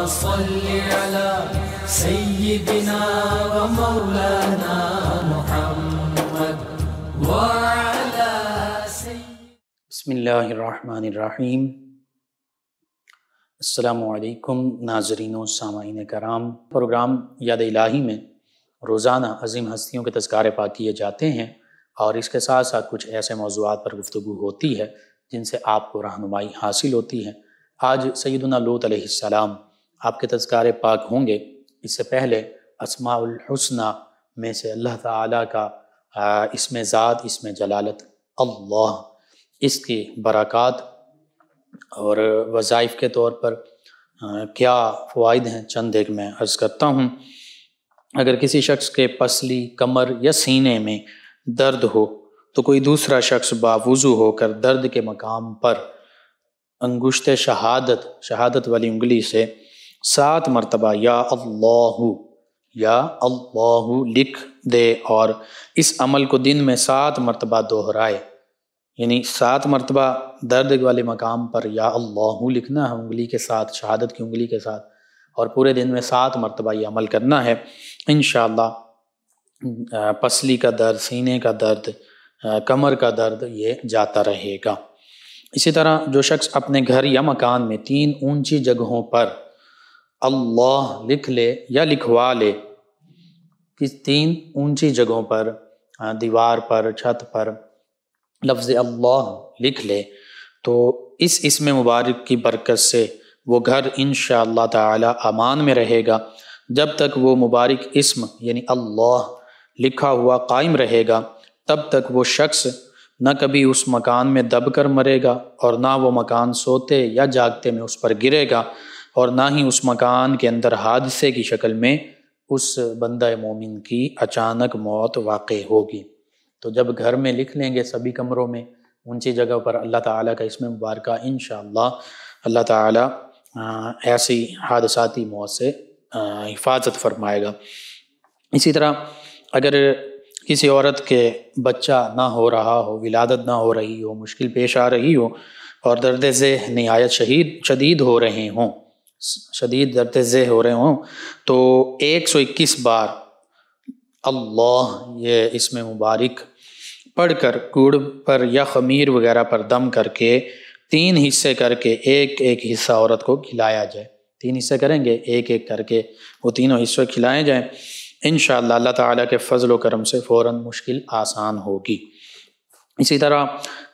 صل على سيدنا ومولانا محمد وعلى بسم اللہ الرحمن الرحیم۔ السلام علیکم ناظرین و سامعین کرام۔ پروگرام یاد الہی میں روزانہ عظیم ہستیوں کے تذکارے پاک کیے جاتے ہیں اور اس کے ساتھ ساتھ کچھ ایسے موضوعات پر گفتگو ہوتی ہے جن سے آپ کو رہنمائی حاصل ہوتی ہے۔ آج سیدنا لوط علیہ السلام آپ کے تذکارے پاک ہوں گے۔ اس سے پہلے اسماء الحسنی میں سے اللہ تعالیٰ کا اسم ذات، اسم جلالت اللہ، اس کی برکات اور وظائف کے طور پر کیا فوائد ہیں چند ایک میں عرض کرتا ہوں۔ اگر کسی شخص کے پسلی، کمر یا سینے میں درد ہو تو کوئی دوسرا شخص باوضو ہو کر درد کے مقام پر انگشت شہادت والی انگلی سے 7 مرتبہ یا اللہ لکھ دے اور اس عمل کو دن میں 7 مرتبہ دہرائے، یعنی 7 مرتبہ درد والے مقام پر یا اللہ لکھنا ہے انگلی کے ساتھ، شہادت کی انگلی کے ساتھ، اور پورے دن میں 7 مرتبہ یہ عمل کرنا ہے، انشاءاللہ پسلی کا درد، سینے کا درد، کمر کا درد یہ جاتا رہے گا۔ اسی طرح جو شخص اپنے گھر یا مکان میں 3 اونچی جگہوں پر اللہ لکھ لے یا لکھوا لے، 3 اونچی جگہوں پر، دیوار پر، چھت پر لفظ اللہ لکھ لے تو اس اسم مبارک کی برکت سے وہ گھر انشاءاللہ تعالی امان میں رہے گا۔ جب تک وہ مبارک اسم یعنی اللہ لکھا ہوا قائم رہے گا تب تک وہ شخص نہ کبھی اس مکان میں دب کر مرے گا اور نہ وہ مکان سوتے یا جاگتے میں اس پر گرے گا، اور نہ ہی اس مکان کے اندر حادثے کی شکل میں اس بندہ مومن کی اچانک موت واقع ہوگی۔ تو جب گھر میں لکھ لیں گے سبھی کمروں میں اونچی جگہ پر اللہ تعالیٰ کا اسم مبارکہ، انشاءاللہ اللہ تعالیٰ ایسی حادثاتی موت سے حفاظت فرمائے گا۔ اسی طرح اگر کسی عورت کے بچہ نہ ہو رہا ہو، ولادت نہ ہو رہی ہو، مشکل پیش آ رہی ہو اور درد ذہ نہایت شدید ہو رہے ہوں، شدید درد ذہ ہو رہے ہوں، تو 121 بار اللہ یہ اسم مبارک پڑھ کر گڑ پر یا خمیر وغیرہ پر دم کر کے 3 حصے کر کے ایک حصہ عورت کو کھلایا جائے۔ 3 حصے کریں گے، ایک کر کے وہ تینوں حصے کھلائے جائیں، انشاءاللہ اللہ تعالیٰ کے فضل و کرم سے فوراً مشکل آسان ہوگی۔ اسی طرح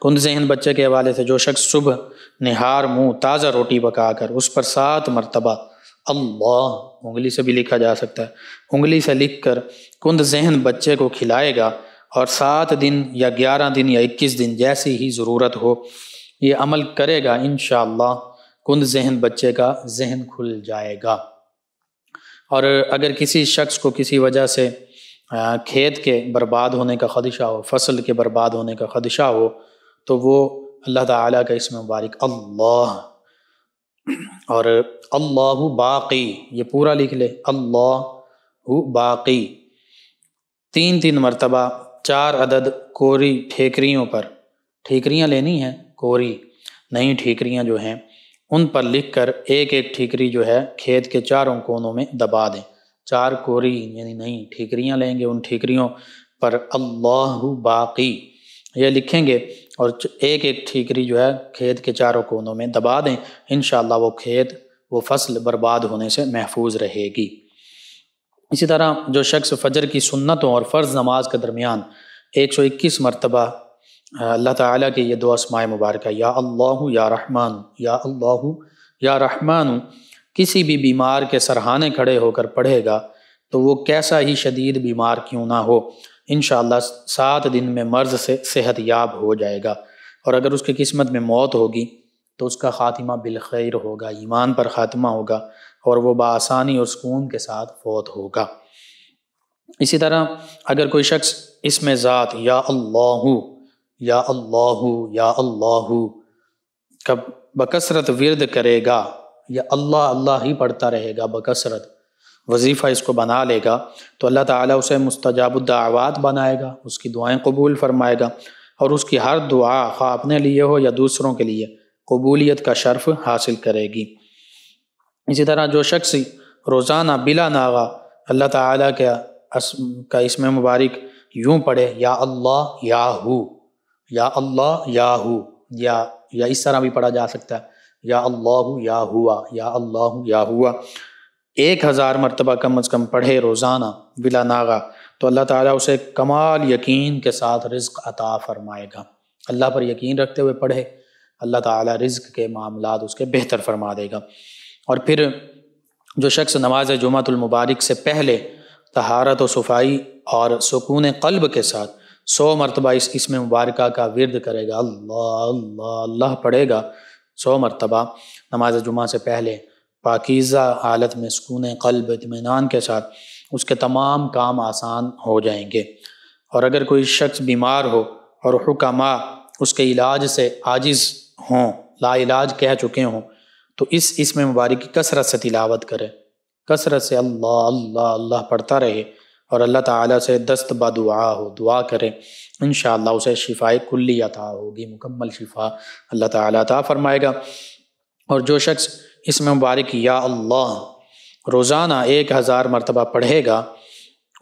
کند ذہن بچے کے حوالے سے جو شخص صبح نہار منہ تازہ روٹی پکا کر اس پر 7 مرتبہ اللہ، انگلی سے بھی لکھا جا سکتا ہے، انگلی سے لکھ کر کند ذہن بچے کو کھلائے گا اور 7 دن یا 11 دن یا 21 دن جیسی ہی ضرورت ہو یہ عمل کرے گا، انشاءاللہ کند ذہن بچے کا ذہن کھل جائے گا۔ اور اگر کسی شخص کو کسی وجہ سے کھیت کے برباد ہونے کا خدشہ ہو، فصل کے برباد ہونے کا خدشہ ہو، تو وہ اللہ تعالیٰ کا اسم مبارک اللہ اور اللہ باقی یہ پورا لکھ لے، اللہ باقی 3 مرتبہ 4 عدد کوری ٹھیکریوں پر، ٹھیکریاں لینی ہیں کوری، نئی ٹھیکریاں جو ہیں ان پر لکھ کر ایک ٹھیکری جو ہے کھیت کے چاروں کونوں میں دبا دیں۔ 4 کوری یعنی نئی ٹھیکریاں لیں گے، ان ٹھیکریوں پر اللہ باقی یہ لکھیں گے اور ایک ٹھیکری جو ہے کھیت کے چاروں کونوں میں دبا دیں، انشاءاللہ وہ فصل برباد ہونے سے محفوظ رہے گی۔ اسی طرح جو شخص فجر کی سنتوں اور فرض نماز کے درمیان 121 مرتبہ اللہ تعالیٰ کے یہ 2 اسماء مبارکہ یا اللہ یا رحمان، یا اللہ یا رحمان کسی بھی بیمار کے سرہانے کھڑے ہو کر پڑھے گا تو وہ کیسا ہی شدید بیمار کیوں نہ ہو انشاءاللہ 7 دن میں مرض سے صحت یاب ہو جائے گا، اور اگر اس کی قسمت میں موت ہوگی تو اس کا خاتمہ بالخیر ہوگا، ایمان پر خاتمہ ہوگا اور وہ بآسانی اور سکون کے ساتھ فوت ہوگا۔ اسی طرح اگر کوئی شخص اسم ذات یا اللہ یا اللہ یا اللہ کا بکثرت ورد کرے گا، یا اللہ اللہ ہی پڑھتا رہے گا بکثرت، وظیفہ اس کو بنا لے گا تو اللہ تعالیٰ اسے مستجاب الدعوات بنائے گا، اس کی دعائیں قبول فرمائے گا، اور اس کی ہر دعا خواہ اپنے لیے ہو یا دوسروں کے لیے قبولیت کا شرف حاصل کرے گی۔ اسی طرح جو شخص روزانہ بلا ناغہ اللہ تعالیٰ کا اسم مبارک یوں پڑھے، یا اللہ یا ہو، یا اللہ یا ہو، یا اس طرح بھی پڑھا جا سکتا ہے، یا اللہ یا ہوا، یا اللہ یا ہوا، 1000 مرتبہ کم از کم پڑھے روزانہ بلا ناغہ، تو اللہ تعالیٰ اسے کمال یقین کے ساتھ رزق عطا فرمائے گا۔ اللہ پر یقین رکھتے ہوئے پڑھے، اللہ تعالیٰ رزق کے معاملات اس کے بہتر فرما دے گا۔ اور پھر جو شخص نماز جمعۃ المبارک سے پہلے طہارت و صفائی اور سکون قلب کے ساتھ 100 مرتبہ اس اسم مبارکہ کا ورد کرے گا، اللہ اللہ اللہ پڑھے گا 100 مرتبہ نماز جمعہ سے پہلے، پاکیزہ حالت میں سکون قلب اطمینان کے ساتھ، اس کے تمام کام آسان ہو جائیں گے۔ اور اگر کوئی شخص بیمار ہو اور حکماء اس کے علاج سے عاجز ہوں، لا علاج کہہ چکے ہوں، تو اس اسم مبارک کی کثرت سے تلاوت کرے، کثرت سے اللہ اللہ اللہ پڑھتا رہے، اور اللہ تعالیٰ سے دست بدعا ہو، دعا کرے، انشاءاللہ اسے شفاء کلی عطا ہوگی، مکمل شفا اللہ تعالیٰ عطا فرمائے گا۔ اور جو شخص اسم مبارک یا اللہ روزانہ 1000 مرتبہ پڑھے گا،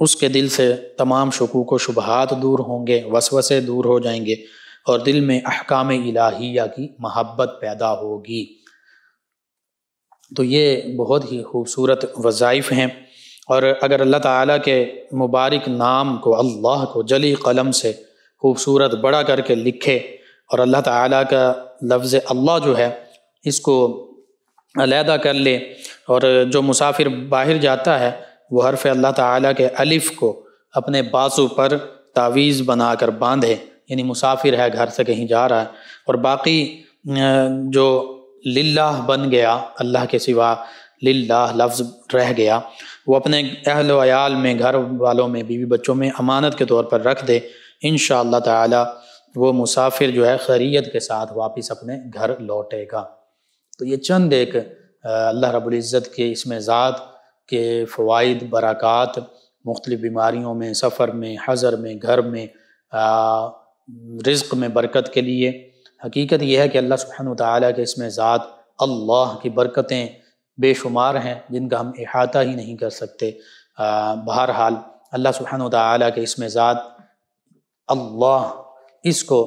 اس کے دل سے تمام شکوک و شبہات دور ہوں گے، وسوسے دور ہو جائیں گے، اور دل میں احکام الہیہ کی محبت پیدا ہوگی۔ تو یہ بہت ہی خوبصورت وظائف ہیں، اور اگر اللہ تعالیٰ کے مبارک نام کو، اللہ کو جلی قلم سے خوبصورت بڑا کر کے لکھے، اور اللہ تعالیٰ کا لفظ اللہ جو ہے اس کو علیحدہ کر لے، اور جو مسافر باہر جاتا ہے وہ حرف اللہ تعالیٰ کے الف کو اپنے بازو پر تعویذ بنا کر باندھے، یعنی مسافر ہے، گھر سے کہیں جا رہا ہے، اور باقی جو للہ بن گیا، اللہ کے سوا للہ لفظ رہ گیا، وہ اپنے اہل و عیال میں، گھر والوں میں، بیوی بچوں میں امانت کے طور پر رکھ دے، انشاءاللہ تعالی وہ مسافر جو ہے خیریت کے ساتھ واپس اپنے گھر لوٹے گا۔ تو یہ چند ایک اللہ رب العزت کے اسم ذات کے فوائد، برکات، مختلف بیماریوں میں، سفر میں، حضر میں، گھر میں، رزق میں برکت کے لیے۔ حقیقت یہ ہے کہ اللہ سبحانہ وتعالیٰ کے اسم ذات اللہ کی برکتیں بے شمار ہیں جن کا ہم احاطہ ہی نہیں کر سکتے۔ بہرحال اللہ سبحانہ وتعالیٰ کے اسم ذات اللہ، اس کو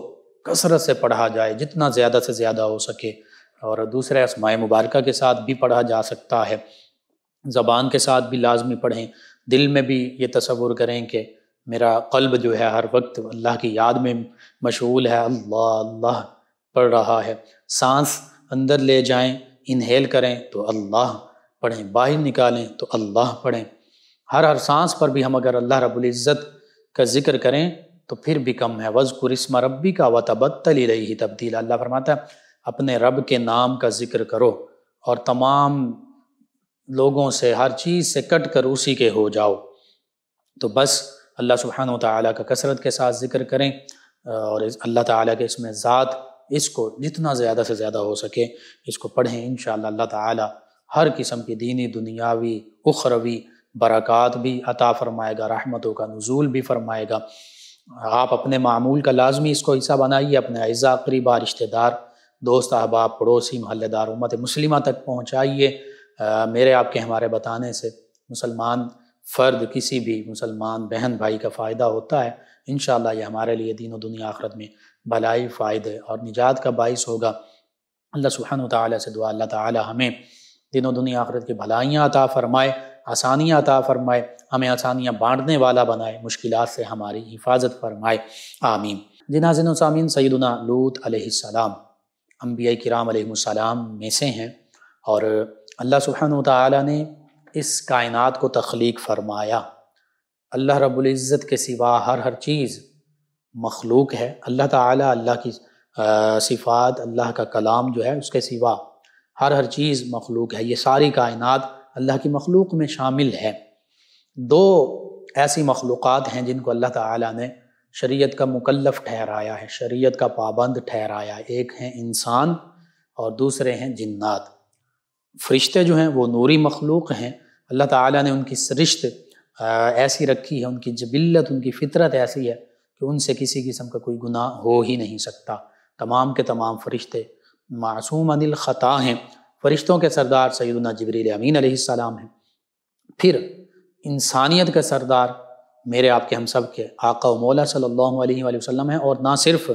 کثرت سے پڑھا جائے، جتنا زیادہ سے زیادہ ہو سکے، اور دوسرے اسماء مبارکہ کے ساتھ بھی پڑھا جا سکتا ہے، زبان کے ساتھ بھی لازمی پڑھیں، دل میں بھی یہ تصور کریں کہ میرا قلب جو ہے ہر وقت اللہ کی یاد میں مشغول ہے، اللہ اللہ پڑھ رہا ہے۔ سانس اندر لے جائیں، انہیل کریں تو اللہ پڑھیں، باہر نکالیں تو اللہ پڑھیں، ہر سانس پر بھی ہم اگر اللہ رب العزت کا ذکر کریں تو پھر بھی کم ہے۔ وَاذْكُرِ اسْمَ رَبِّكَ وَتَبَتَّلْ إِلَيْهِ تَبْتِيلًا، اللہ فرماتا ہے اپنے رب کے نام کا ذکر کرو اور تمام لوگوں سے، ہر چیز سے کٹ کر اسی کے ہو جاؤ۔ تو بس اللہ سبحانہ وتعالیٰ کا کثرت کے ساتھ ذکر کریں، اور اللہ تعالیٰ کے اسم ذات اس کو جتنا زیادہ سے زیادہ ہو سکے اس کو پڑھیں، انشاءاللہ اللہ تعالیٰ ہر قسم کی دینی، دنیاوی، اخروی برکات بھی عطا فرمائے گا، رحمتوں کا نزول بھی فرمائے گا۔ آپ اپنے معمول کا لازمی اس کو حصہ بنائیے، اپنے اعزاء، قریبا، رشتہ دار، دوست، احباب، پڑوسی، محلے دار، امت مسلمہ تک پہنچائیے۔ میرے آپ کے ہمارے بتانے سے مسلمان فرد، کسی بھی مسلمان بہن بھائی کا فائدہ ہوتا ہے، انشاءاللہ یہ ہمارے لیے دین و دنیا آخرت میں بھلائی، فائدے اور نجات کا باعث ہوگا۔ اللہ سبحانہ وتعالیٰ سے دعا، اللہ تعالیٰ ہمیں دین و دنیا آخرت کی بھلائیاں عطا فرمائے، آسانیاں عطا فرمائے، ہمیں آسانیاں بانٹنے والا بنائے، مشکلات سے ہماری حفاظت فرمائے، آمین۔ جی ناظرین و سامعین، سیدنا لوط علیہ السلام انبیاء کرام علیہ السلام میں سے ہیں، اور اللہ سبحانہ وتعالیٰ نے اس کائنات کو تخلیق فرمایا۔ اللہ رب العزت کے سوا ہر چیز مخلوق ہے، اللہ تعالیٰ، اللہ کی صفات، اللہ کا کلام جو ہے اس کے سوا ہر چیز مخلوق ہے۔ یہ ساری کائنات اللہ کی مخلوق میں شامل ہے۔ دو ایسی مخلوقات ہیں جن کو اللہ تعالیٰ نے شریعت کا مکلف ٹھہرایا ہے، شریعت کا پابند ٹھہرایا ہے، ایک ہیں انسان اور دوسرے ہیں جنات۔ فرشتے جو ہیں وہ نوری مخلوق ہیں، اللہ تعالیٰ نے ان کی سرشت ایسی رکھی ہے، ان کی جبلت، ان کی فطرت ایسی ہے کہ ان سے کسی قسم کا کوئی گناہ ہو ہی نہیں سکتا۔ تمام کے تمام فرشتے معصوم عن الخطا ہیں، فرشتوں کے سردار سیدنا جبریل امین علیہ السلام ہیں، پھر انسانیت کا سردار میرے آپ کے ہم سب کے آقا و مولا صلی اللہ علیہ وآلہ وسلم ہیں، اور نہ صرف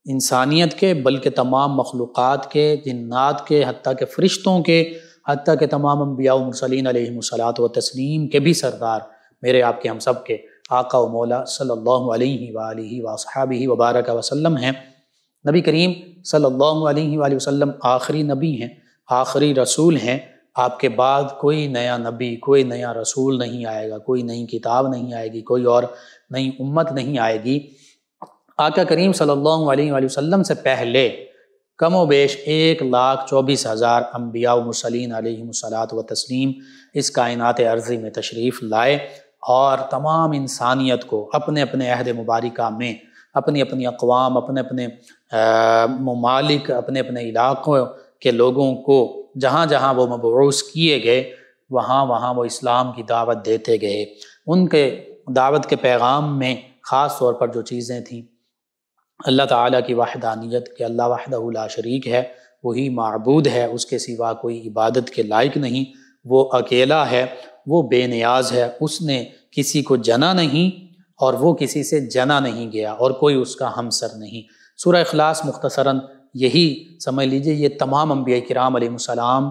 انسانیت کے بلکہ تمام مخلوقات کے، جنات کے، حتیٰ کہ فرشتوں کے، حتیٰ کہ تمام انبیاء و مرسلین علیہم الصلاۃ و تسلیم کے بھی سردار میرے آپ کے ہم سب کے آقا و مولا صلی اللہ علیہ وآلہ وصحبہ وبارک وسلم ہیں۔ نبی کریم صلی اللہ علیہ وآلہ وسلم آخری نبی ہیں، آخری رسول ہیں۔ آپ کے بعد کوئی نیا نبی، کوئی نیا رسول نہیں آئے گا، کوئی نئی کتاب نہیں آئے گی، کوئی اور نئی امت نہیں آئے گی۔ آقا کریم صلی اللہ علیہ وآلہ وسلم سے پہلے کم و بیش 1,24,000 انبیاء و مرسلین علیہم الصلاۃ و تسلیم اس کائنات ارضی میں تشریف لائے، اور تمام انسانیت کو اپنے اپنے عہد مبارکہ میں اپنی اپنی اقوام، اپنے اپنے ممالک، اپنے اپنے علاقوں کے لوگوں کو جہاں جہاں وہ مبعوث کیے گئے وہاں وہاں وہ اسلام کی دعوت دیتے گئے۔ ان کے دعوت کے پیغام میں خاص طور پر جو چیزیں تھیں، اللہ تعالیٰ کی وحدانیت، کہ اللہ وحدہ لا شریک ہے، وہی معبود ہے، اس کے سوا کوئی عبادت کے لائق نہیں، وہ اکیلا ہے، وہ بے نیاز ہے، اس نے کسی کو جنا نہیں اور وہ کسی سے جنا نہیں گیا، اور کوئی اس کا ہمسر نہیں۔ سورہ اخلاص مختصراً یہی سمجھ لیجئے، یہ تمام انبیاء کرام علیہ السلام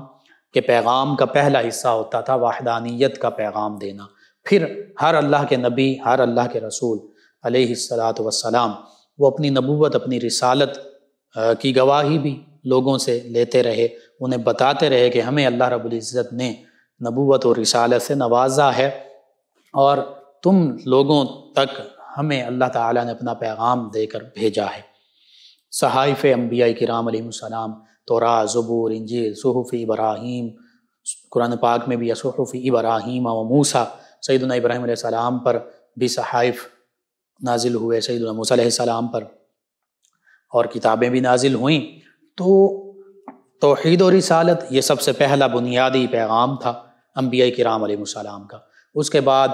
کے پیغام کا پہلا حصہ ہوتا تھا، وحدانیت کا پیغام دینا۔ پھر ہر اللہ کے نبی، ہر اللہ کے رسول علیہ الصلاۃ والسلام وہ اپنی نبوت، اپنی رسالت کی گواہی بھی لوگوں سے لیتے رہے، انہیں بتاتے رہے کہ ہمیں اللہ رب العزت نے نبوت اور رسالت سے نوازا ہے، اور تم لوگوں تک ہمیں اللہ تعالیٰ نے اپنا پیغام دے کر بھیجا ہے۔ صحائف انبیاء کرام علیہ السلام، توراۃ، زبور، انجیل، صحف ابراہیم، قرآن پاک میں بھی صحف ابراہیم و موسیٰ، سیدنا ابراہیم علیہ السلام پر بھی صحائف نازل ہوئے، سیدنا موسیٰ علیہ السلام پر اور کتابیں بھی نازل ہوئیں۔ تو توحید و رسالت یہ سب سے پہلا بنیادی پیغام تھا انبیاء کرام علیہ السلام کا۔ اس کے بعد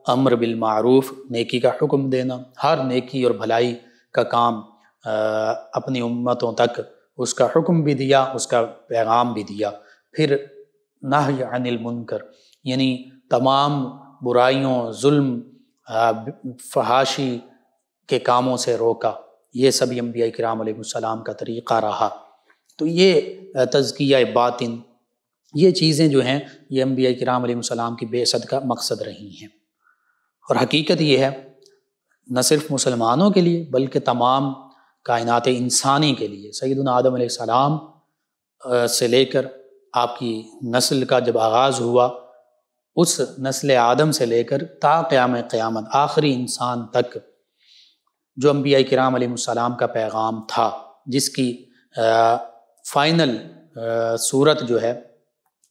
امر بالمعروف، نیکی کا حکم دینا، ہر نیکی اور بھلائی کا کام اپنی امتوں تک اس کا حکم بھی دیا، اس کا پیغام بھی دیا۔ پھر نہی عن المنکر، یعنی تمام برائیوں، ظلم، فحاشی کے کاموں سے روکا، یہ سبھی انبیاء کرام علیہ السلام کا طریقہ رہا۔ تو یہ تزکیہ باطن، یہ چیزیں جو ہیں یہ انبیاء کرام علیہ السلام کی بعثت کا مقصد رہی ہیں، اور حقیقت یہ ہے نہ صرف مسلمانوں کے لیے بلکہ تمام کائنات انسانی کے لیے۔ سیدنا آدم علیہ السلام سے لے کر آپ کی نسل کا جب آغاز ہوا، اس نسل آدم سے لے کر تا قیام قیامت آخری انسان تک جو انبیاء کرام علیہ السلام کا پیغام تھا، جس کی فائنل صورت جو ہے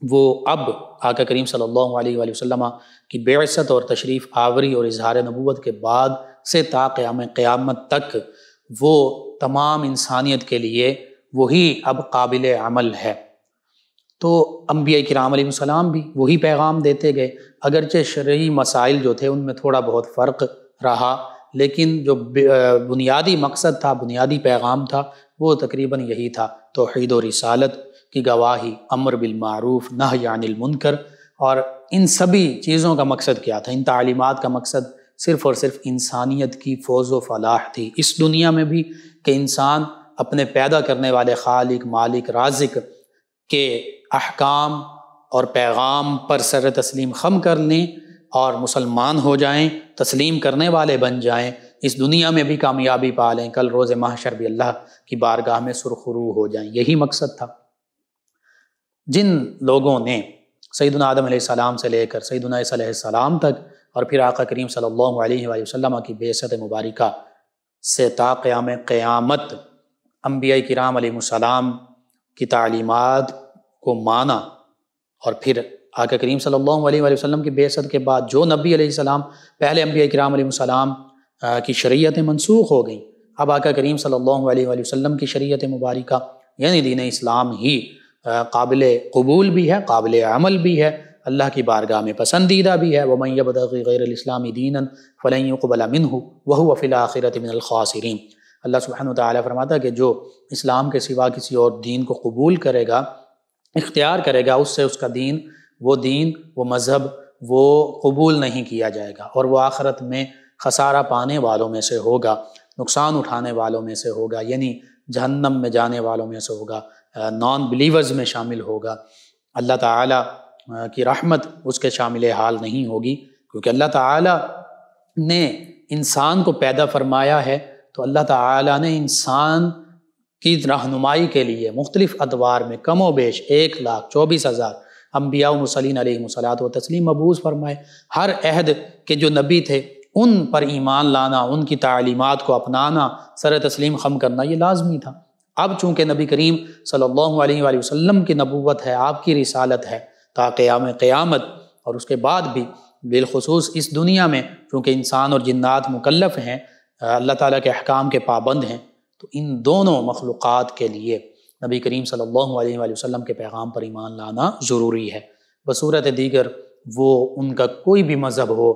وہ اب آقا کریم صلی اللہ علیہ وآلہ وسلم کی بعثت اور تشریف آوری اور اظہار نبوت کے بعد سے تا قیام قیامت تک وہ تمام انسانیت کے لیے وہی اب قابل عمل ہے۔ تو انبیاء کرام علیہ السلام بھی وہی پیغام دیتے گئے، اگرچہ شرعی مسائل جو تھے ان میں تھوڑا بہت فرق رہا، لیکن جو بنیادی مقصد تھا، بنیادی پیغام تھا، وہ تقریباً یہی تھا، توحید و رسالت کی گواہی، امر بالمعروف، نہی عن المنکر۔ اور ان سبھی چیزوں کا مقصد کیا تھا؟ ان تعلیمات کا مقصد صرف اور صرف انسانیت کی فوز و فلاح تھی، اس دنیا میں بھی، کہ انسان اپنے پیدا کرنے والے خالق، مالک، رازق کے احکام اور پیغام پر سر تسلیم خم کر لیں اور مسلمان ہو جائیں، تسلیم کرنے والے بن جائیں، اس دنیا میں بھی کامیابی پا لیں، کل روز محشر بھی اللہ کی بارگاہ میں سرخرو ہو جائیں۔ یہی مقصد تھا۔ جن لوگوں نے سیدنا آدم علیہ السلام سے لے کر سیدنا عیسیٰ علیہ السلام تک اور پھر آقا کریم صلی اللہ علیہ وآلہ وسلم کی بعثت مبارکہ سے تا قیام قیامت انبیاء کرام علیہ السلام کی تعلیمات کو مانا، اور پھر آقا کریم صلی اللہ علیہ وآلہ وسلم کی بعثت کے بعد جو نبی علیہ السلام، پہلے انبیاء کرام علیہ السلام کی شریعتیں منسوخ ہو گئیں، اب آقا کریم صلی اللہ علیہ وآلہ وسلم کی شریعت مبارکہ یعنی دین اسلام ہی قابل قبول بھی ہے، قابل عمل بھی ہے، اللہ کی بارگاہ میں پسندیدہ بھی ہے۔ وَمَن يَبْتَغِ غَيْرَ الْإِسْلَامِ دِينًا فَلَن يُقْبَلَ مِنْهُ وَهُوَ فِي الْآخِرَةِ مِنَ الْخَاسِرِينَ۔ اللہ سبحانہ وتعالیٰ فرماتا ہے کہ جو اسلام کے سوا کسی اور دین کو قبول کرے گا اختیار کرے گا اس سے اس کا دین وہ مذہب وہ قبول نہیں کیا جائے گا، اور وہ آخرت میں خسارہ پانے والوں میں سے ہوگا، نقصان اٹھانے والوں میں سے ہوگا، یعنی جہنم میں جانے والوں میں سے ہوگا، نان بلیورز میں شامل ہوگا۔ اللہ تعالیٰ کی رحمت اس کے شامل حال نہیں ہوگی، کیونکہ اللہ تعالیٰ نے انسان کو پیدا فرمایا ہے تو اللہ تعالیٰ نے انسان کی رہنمائی کے لیے مختلف ادوار میں کم و بیش 1,24,000 انبیاء و مرسلین علیہم الصلاۃ و تسلیم مبعوث فرمائے۔ ہر عہد کے جو نبی تھے ان پر ایمان لانا، ان کی تعلیمات کو اپنانا، سر تسلیم خم کرنا یہ لازمی تھا۔ اب چونکہ نبی کریم صلی اللہ علیہ وآلہ وسلم کی نبوت ہے، آپ کی رسالت ہے تا قیام قیامت، اور اس کے بعد بھی بالخصوص اس دنیا میں چونکہ انسان اور جنات مکلف ہیں، اللہ تعالیٰ کے احکام کے پابند ہیں، تو ان دونوں مخلوقات کے لیے نبی کریم صلی اللہ علیہ وآلہ وسلم کے پیغام پر ایمان لانا ضروری ہے۔ بصورت دیگر وہ ان کا کوئی بھی مذہب ہو،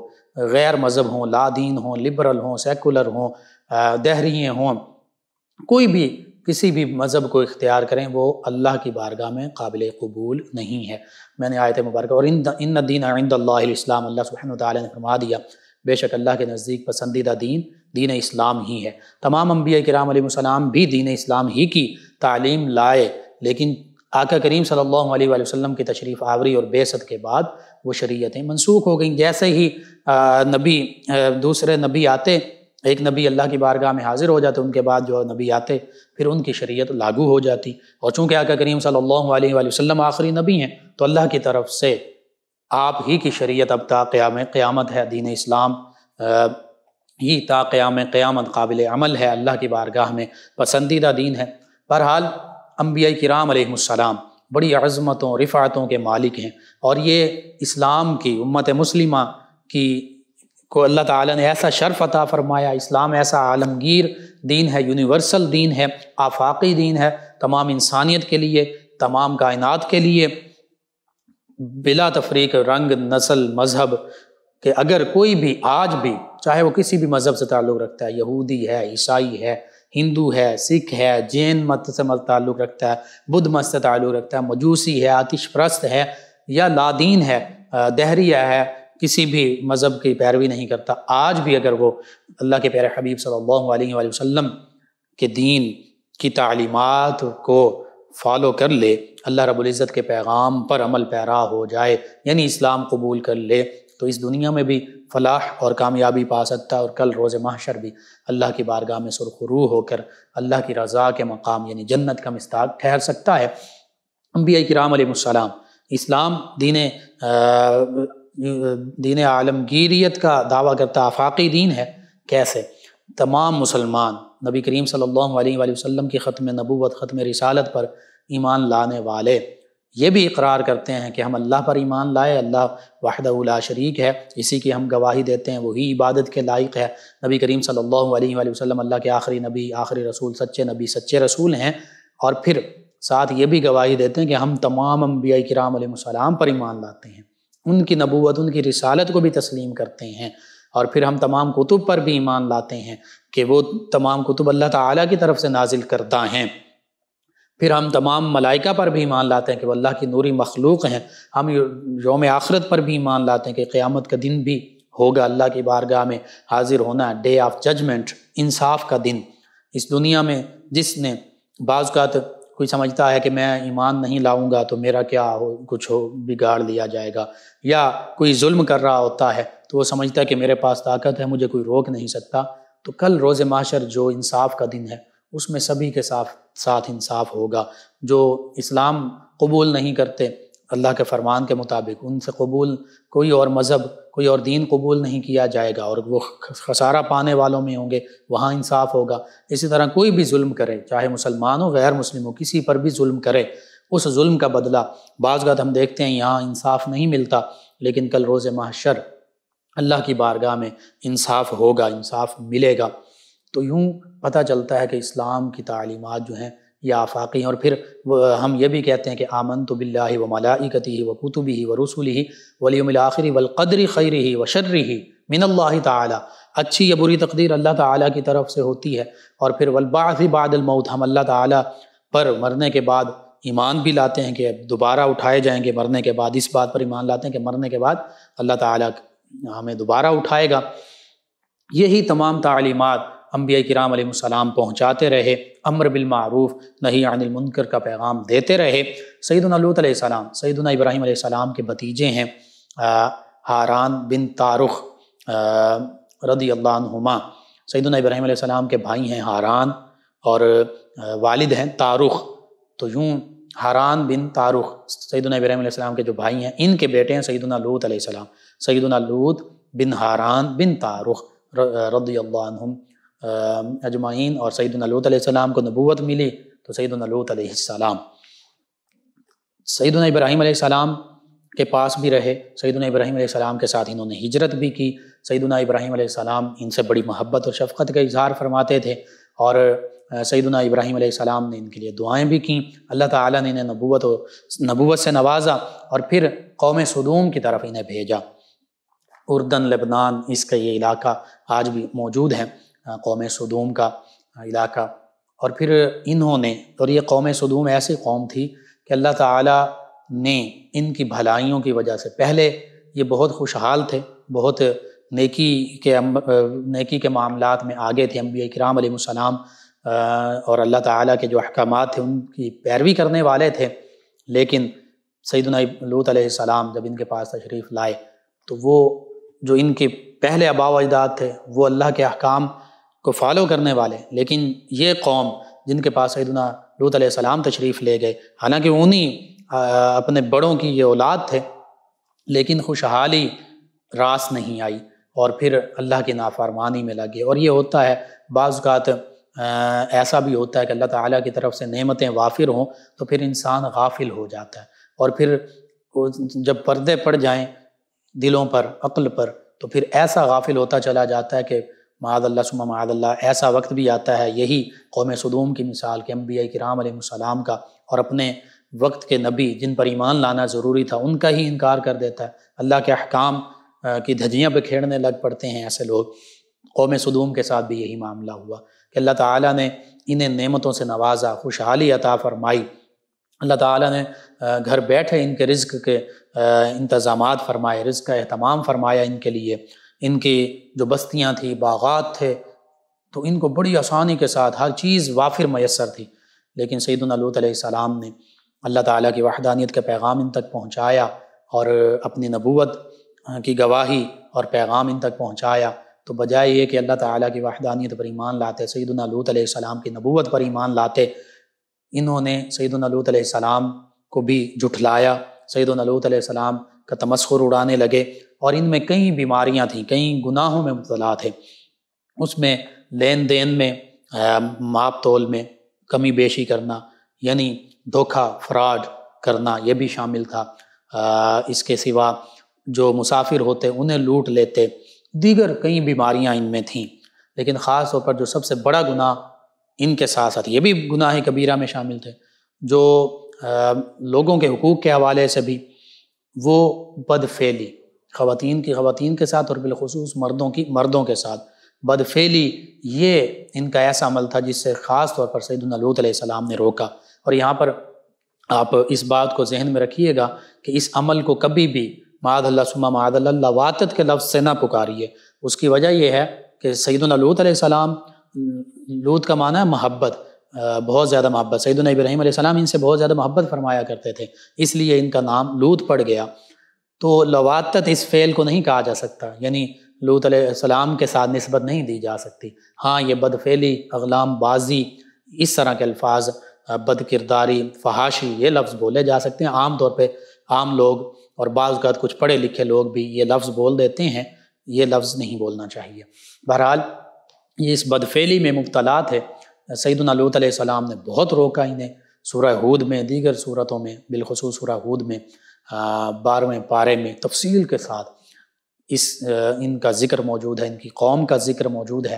غیر مذہب ہوں، لا دین ہوں، لبرل ہوں، سیکولر ہوں، دہریے ہوں، کوئی بھی کسی بھی مذہب کو اختیار کریں، وہ اللہ کی بارگاہ میں قابل قبول نہیں ہے۔ میں نے آیت مبارکہ اور ان الدین عند اللہ الاسلام، اللہ سبحانہ وتعالیٰ نے فرما دیا بے شک اللہ کے نزدیک پسندیدہ دین اسلام ہی ہے۔ تمام انبیاء کرام علیہ السلام بھی دین اسلام ہی کی تعلیم لائے، لیکن آقا کریم صلی اللہ علیہ وآلہ وسلم کی تشریف آوری اور بعثت کے بعد وہ شریعتیں منسوخ ہو گئیں۔ جیسے ہی دوسرے نبی آتے، ایک نبی اللہ کی بارگاہ میں حاضر ہو جاتے، ان کے بعد جو نبی آتے پھر ان کی شریعت لاگو ہو جاتی، اور چونکہ آقا کریم صلی اللہ علیہ وآلہ وسلم آخری نبی ہیں تو اللہ کی طرف سے آپ ہی کی شریعت اب تا قیام قیامت ہے، دین اسلام ہی تا قیام قیامت قابل عمل ہے، اللہ کی بارگاہ میں پسندیدہ دین ہے۔ بہرحال انبیاء کرام علیہ السلام بڑی عظمتوں رفعتوں کے مالک ہیں، اور یہ اسلام کی امت مسلمہ کو اللہ تعالیٰ نے ایسا شرف عطا فرمایا۔ اسلام ایسا عالمگیر دین ہے، یونیورسل دین ہے، آفاقی دین ہے، تمام انسانیت کے لیے، تمام کائنات کے لیے، بلا تفریق رنگ، نسل، مذہب، کہ اگر کوئی بھی آج بھی چاہے وہ کسی بھی مذہب سے تعلق رکھتا ہے، یہودی ہے، عیسائی ہے، ہندو ہے، سکھ ہے، جین مت سے تعلق رکھتا ہے، بدھ مت سے تعلق رکھتا ہے، مجوسی ہے، آتش پرست ہے، یا لادین ہے، دہریہ ہے، کسی بھی مذہب کی پیروی نہیں کرتا، آج بھی اگر وہ اللہ کے پیارے حبیب صلی اللہ علیہ وآلہ وسلم کے دین کی تعلیمات کو فالو کر لے، اللہ رب العزت کے پیغام پر عمل پیرا ہو جائے، یعنی اسلام قبول کر لے، تو اس دنیا میں بھی فلاح اور کامیابی پا سکتا ہے، اور کل روز محشر بھی اللہ کی بارگاہ میں سرخرو ہو کر اللہ کی رضا کے مقام یعنی جنت کا مستحق ٹھہر سکتا ہے۔ انبیاء کرام علیہ السلام، اسلام دین عالمگیریت کا دعویٰ کرتا آفاقی دین ہے۔ کیسے؟ تمام مسلمان نبی کریم صلی اللہ علیہ وآلہ وسلم کی ختم نبوت، ختم رسالت پر ایمان لانے والے یہ بھی اقرار کرتے ہیں کہ ہم اللہ پر ایمان لائے، اللہ وحدہ لا شریک ہے، اسی کی ہم گواہی دیتے ہیں، وہی عبادت کے لائق ہے، نبی کریم صلی اللہ علیہ وآلہ وسلم اللہ کے آخری نبی، آخری رسول، سچے نبی، سچے رسول ہیں، اور پھر ساتھ یہ بھی گواہی دیتے ہیں کہ ہم تمام انبیاء کرام علیہ السلام پر ایمان لاتے ہیں، ان کی نبوت، ان کی رسالت کو بھی تسلیم کرتے ہیں، اور پھر ہم تمام کتب پر بھی ایمان لاتے ہیں کہ وہ تمام کتب اللہ تعالیٰ کی طرف سے نازل کردہ ہیں، پھر ہم تمام ملائکہ پر بھی ایمان لاتے ہیں کہ وہ اللہ کی نوری مخلوق ہیں، ہم یوم آخرت پر بھی ایمان لاتے ہیں کہ قیامت کا دن بھی ہوگا، اللہ کی بارگاہ میں حاضر ہونا، ڈے آف ججمنٹ، انصاف کا دن۔ اس دنیا میں جس نے بعض اوقات کوئی سمجھتا ہے کہ میں ایمان نہیں لاؤں گا تو میرا کیا کچھ بگاڑ لیا جائے گا، یا کوئی ظلم کر رہا ہوتا ہے تو وہ سمجھتا ہے کہ میرے پاس طاقت ہے، مجھے کوئی روک نہیں سکتا، تو کل روز محشر جو انصاف کا دن ہے اس میں سبھی کے ساتھ انصاف ہوگا۔ جو اسلام قبول نہیں کرتے اللہ کے فرمان کے مطابق، ان سے قبول کوئی اور مذہب، کوئی اور دین قبول نہیں کیا جائے گا، اور وہ خسارہ پانے والوں میں ہوں گے، وہاں انصاف ہوگا۔ اسی طرح کوئی بھی ظلم کرے، چاہے مسلمان ہو غیر مسلم ہو، کسی پر بھی ظلم کرے، اس ظلم کا بدلہ بعض اوقات ہم دیکھتے ہیں یہاں انصاف نہیں ملتا، لیکن کل روز محشر اللہ کی بارگاہ میں انصاف ہوگا، انصاف ملے گا۔ تو یوں پتہ چلتا ہے کہ اسلام کی تعلیمات جو ہیں یہ آفاقی ہیں، اور پھر ہم یہ بھی کہتے ہیں کہ آمنت باللہ وملائکتہ وکتبہ ورسلہ والیوم الآخر والقدر خیرہ وشرہ من اللہ تعالی، اچھی یا بری تقدیر اللہ تعالیٰ کی طرف سے ہوتی ہے، اور پھر والبعث بعد الموت، ہم اللہ تعالیٰ پر مرنے کے بعد ایمان بھی لاتے ہیں کہ دوبارہ اٹھائے جائیں گے مرنے کے بعد، اس بات پر ایمان لاتے ہیں کہ مرنے کے بعد اللہ تعالیٰ ہمیں دوبارہ اٹھائے گا۔ یہی تمام تعلیمات انبیاء کرام علیہ السلام پہنچاتے رہے، امر بالمعروف نہی عن المنکر کا پیغام دیتے رہے۔ سیدنا لوط علیہ السلام سیدنا ابراہیم علیہ السلام کے بھتیجے ہیں، ہاران بن تارخ رضی اللہ عنہما۔ سیدنا ابراہیم علیہ السلام کے بھائی ہیں ہاران اور والد ہیں تارخ، تو یوں ہاران بن تارخ سیدنا ابراہیم علیہ السلام کے جو بھائی ہیں، ان کے بیٹے ہیں سیدنا لوط علیہ السلام، سیدنا لوط بن ہاران بن تارخ رضی اللہ عنہم اجمعین۔ اور سیدنا لوط علیہ السلام کو نبوت ملی تو سیدنا لوط علیہ السلام سیدنا ابراہیم علیہ السلام کے پاس بھی رہے، سیدنا ابراہیم علیہ السلام کے ساتھ انہوں نے ہجرت بھی کی۔ سیدنا ابراہیم علیہ السلام ان سے بڑی محبت اور شفقت کا اظہار فرماتے تھے، اور سیدنا ابراہیم علیہ السلام نے ان کے لیے دعائیں بھی کیں۔ اللہ تعالیٰ نے انہیں نبوت سے نوازا اور پھر قوم سدوم کی طرف انہیں بھیجا۔ اردن، لبنان، اس کا یہ علاقہ آج بھی موجود ہے، قوم سدوم کا علاقہ۔ اور پھر انہوں نے، اور یہ قوم سدوم ایسی قوم تھی کہ اللہ تعالیٰ نے ان کی بھلائیوں کی وجہ سے، پہلے یہ بہت خوشحال تھے، بہت نیکی کے معاملات میں آگے تھے، انبیاء کرام علیہ السلام اور اللہ تعالیٰ کے جو احکامات تھے ان کی پیروی کرنے والے تھے۔ لیکن سیدنا لوط علیہ السلام جب ان کے پاس تشریف لائے تو وہ جو ان کے پہلے آباء و اجداد تھے وہ اللہ کے احکام کو فالو کرنے والے، لیکن یہ قوم جن کے پاس سیدنا لوط علیہ السلام تشریف لے گئے، حالانکہ انہی اپنے بڑوں کی یہ اولاد تھے، لیکن خوشحالی راس نہیں آئی اور پھر اللہ کی نافرمانی میں لگے۔ اور یہ ہوتا ہے بعض اوقات ایسا بھی ہوتا ہے کہ اللہ تعالیٰ کی طرف سے نعمتیں وافر ہوں تو پھر انسان غافل ہو جاتا ہے، اور پھر جب پردے پڑ جائیں دلوں پر، عقل پر، تو پھر ایسا غافل ہوتا چلا جاتا ہے کہ معاذ اللہ ثم معاذ اللہ ایسا وقت بھی آتا ہے۔ یہی قوم سدوم کی مثال کہ انبیاء کرام علیہ السلام کا اور اپنے وقت کے نبی جن پر ایمان لانا ضروری تھا ان کا ہی انکار کر دیتا ہے، اللہ کے احکام کی دھجیاں پہ کھیڑنے لگ پڑتے ہیں ایسے لوگ۔ قوم سدوم کے ساتھ بھی یہی معاملہ ہوا کہ اللہ تعالیٰ نے انہیں نعمتوں سے نوازا، خوشحالی عطا فرمائی، اللہ تعالیٰ نے گھر بیٹھے ان کے رزق کے انتظامات فرمائے، رزق کا اہتمام فرمایا ان کے لیے۔ ان کی جو بستیاں تھیں، باغات تھے، تو ان کو بڑی آسانی کے ساتھ ہر چیز وافر میسر تھی۔ لیکن سیدنا لوط علیہ السلام نے اللہ تعالیٰ کی وحدانیت کا پیغام ان تک پہنچایا اور اپنی نبوت کی گواہی اور پیغام ان تک پہنچایا، تو بجائے یہ کہ اللہ تعالیٰ کی وحدانیت پر ایمان لاتے، سیدنا لوط علیہ السلام کی نبوت پر ایمان لاتے، انہوں نے سیدنا لوط علیہ السلام کو بھی جھٹلایا، سیدنا لوط علیہ السلام کا تمسخر اڑانے لگے، اور ان میں کئی بیماریاں تھیں، کئی گناہوں میں مبتلا تھے۔ اس میں لین دین میں، ماپ تول میں کمی بیشی کرنا، یعنی دھوکہ فراڈ کرنا، یہ بھی شامل تھا۔ اس کے سوا جو مسافر ہوتے انہیں لوٹ لیتے، دیگر کئی بیماریاں ان میں تھیں۔ لیکن خاص طور پر جو سب سے بڑا گناہ ان کے ساتھ ساتھ، یہ بھی گناہ کبیرہ میں شامل تھے، جو لوگوں کے حقوق کے حوالے سے بھی، وہ بدفعلی، خواتین کے ساتھ اور بالخصوص مردوں کے ساتھ بدفعلی، یہ ان کا ایسا عمل تھا جس سے خاص طور پر سیدنا لوط علیہ السلام نے روکا۔ اور یہاں پر آپ اس بات کو ذہن میں رکھیے گا کہ اس عمل کو کبھی بھی معاذ اللہ ثم معاذ اللہ لواطت کے لفظ سے نہ پکاریے۔ اس کی وجہ یہ ہے کہ سیدنا لوط علیہ السلام، لوط کا معنی ہے محبت، بہت زیادہ محبت، سیدنا ابراہیم علیہ السلام ان سے بہت زیادہ محبت فرمایا کرتے تھے، اس لیے ان کا نام لوط پڑ گیا۔ تو لواطت اس فعل کو نہیں کہا جا سکتا، یعنی لوط علیہ السلام کے ساتھ نسبت نہیں دی جا سکتی۔ ہاں، یہ بدفعلی، اغلام بازی، اس طرح کے الفاظ، بد کرداری، فحاشی، یہ لفظ بولے جا سکتے ہیں۔ عام طور پہ عام لوگ اور بعض اوقات کچھ پڑھے لکھے لوگ بھی یہ لفظ بول دیتے ہیں، یہ لفظ نہیں بولنا چاہیے۔ بہرحال یہ اس بدفعلی میں مبتلا تھے۔ سیدنا لوط علیہ السلام نے بہت روکا انہیں، سورہ ہود میں، دیگر سورتوں میں، بالخصوص سورہ ہود میں 12ویں پارے میں تفصیل کے ساتھ ان کا ذکر موجود ہے، ان کی قوم کا ذکر موجود ہے۔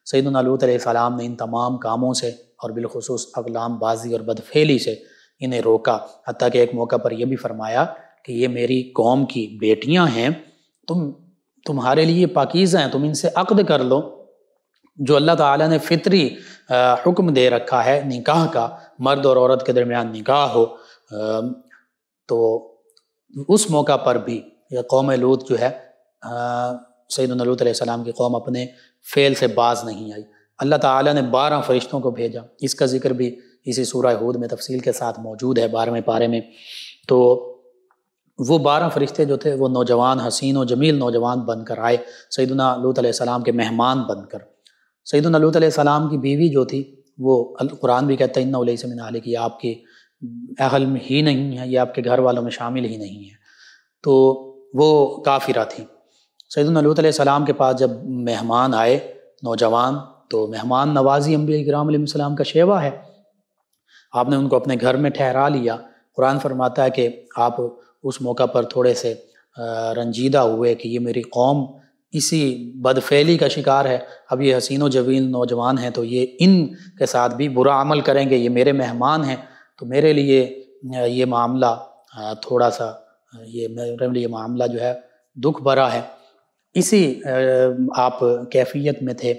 سیدنا لوط علیہ السلام نے ان تمام کاموں سے اور بالخصوص اغلام بازی اور بدفعلی سے انہیں روکا، حتیٰ کہ ایک موقع پر یہ بھی فرمایا کہ یہ میری قوم کی بیٹیاں ہیں، تمہارے لیے پاکیزہ ہیں، تم ان سے عقد کر لو، جو اللہ تعالیٰ نے فطری حکم دے رکھا ہے نکاح کا، مرد اور عورت کے درمیان نکاح ہو، تو اس موقع پر بھی یہ قوم لوط جو ہے، سیدنا لوط علیہ السلام کی قوم اپنے فعل سے باز نہیں آئی۔ اللہ تعالیٰ نے 12 فرشتوں کو بھیجا، اس کا ذکر بھی اسی سورہ ہود میں تفصیل کے ساتھ موجود ہے 12ویں پارے میں۔ تو وہ 12 فرشتے جو تھے وہ نوجوان، حسین و جمیل نوجوان بن کر آئے، سیدنا لوط علیہ السلام کے مہمان بن کر۔ سیدنا لوط علیہ السلام کی بیوی جو تھی وہ قرآن بھی کہتا ہے اِنَّهُ لَيْسَ مِنْ أَهْلِكِ، یہ آپ کے اہل میں ہی نہیں ہے، یہ آپ کے گھر والوں میں شامل ہی نہیں ہے، تو وہ کافرہ تھی۔ سیدنا لوط علیہ السلام کے پاس جب مہمان آئے نوجوان، تو مہمان نوازی انبیاء کرام علیہ السلام کا شیوا ہے، آپ نے ان کو اپنے گھر میں ٹھہرا لیا۔ قرآن فرماتا ہے کہ آپ اس موقع پر تھوڑے سے رنجیدہ ہوئے کہ یہ میری قوم اسی بدفعلی کا شکار ہے، اب یہ حسین و جمیل نوجوان ہیں تو یہ ان کے ساتھ بھی برا عمل کریں گے، یہ میرے مہمان ہیں، تو میرے لیے یہ معاملہ تھوڑا سا میرے لیے معاملہ جو ہے دکھ بھرا ہے۔ اسی آپ کیفیت میں تھے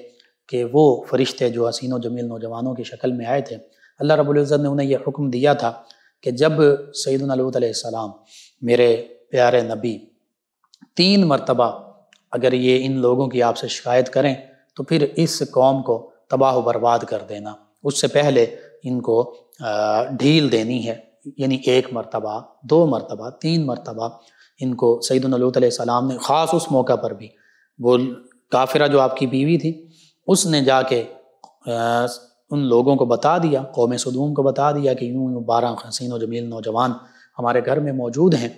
کہ وہ فرشتے جو حسین و جمیل نوجوانوں کی شکل میں آئے تھے، اللہ رب العزت نے انہیں یہ حکم دیا تھا کہ جب سیدنا لوط علیہ السلام میرے پیارے نبی 3 مرتبہ اگر یہ ان لوگوں کی آپ سے شکایت کریں تو پھر اس قوم کو تباہ و برباد کر دینا، اس سے پہلے ان کو ڈھیل دینی ہے، یعنی 1 مرتبہ 2 مرتبہ 3 مرتبہ ان کو سیدنا لوط علیہ السلام نے خاص اس موقع پر بھی، وہ کافرہ جو آپ کی بیوی تھی اس نے جا کے ان لوگوں کو بتا دیا، قوم سدوم کو بتا دیا کہ یوں 12 حسین و جمیل نوجوان ہمارے گھر میں موجود ہیں۔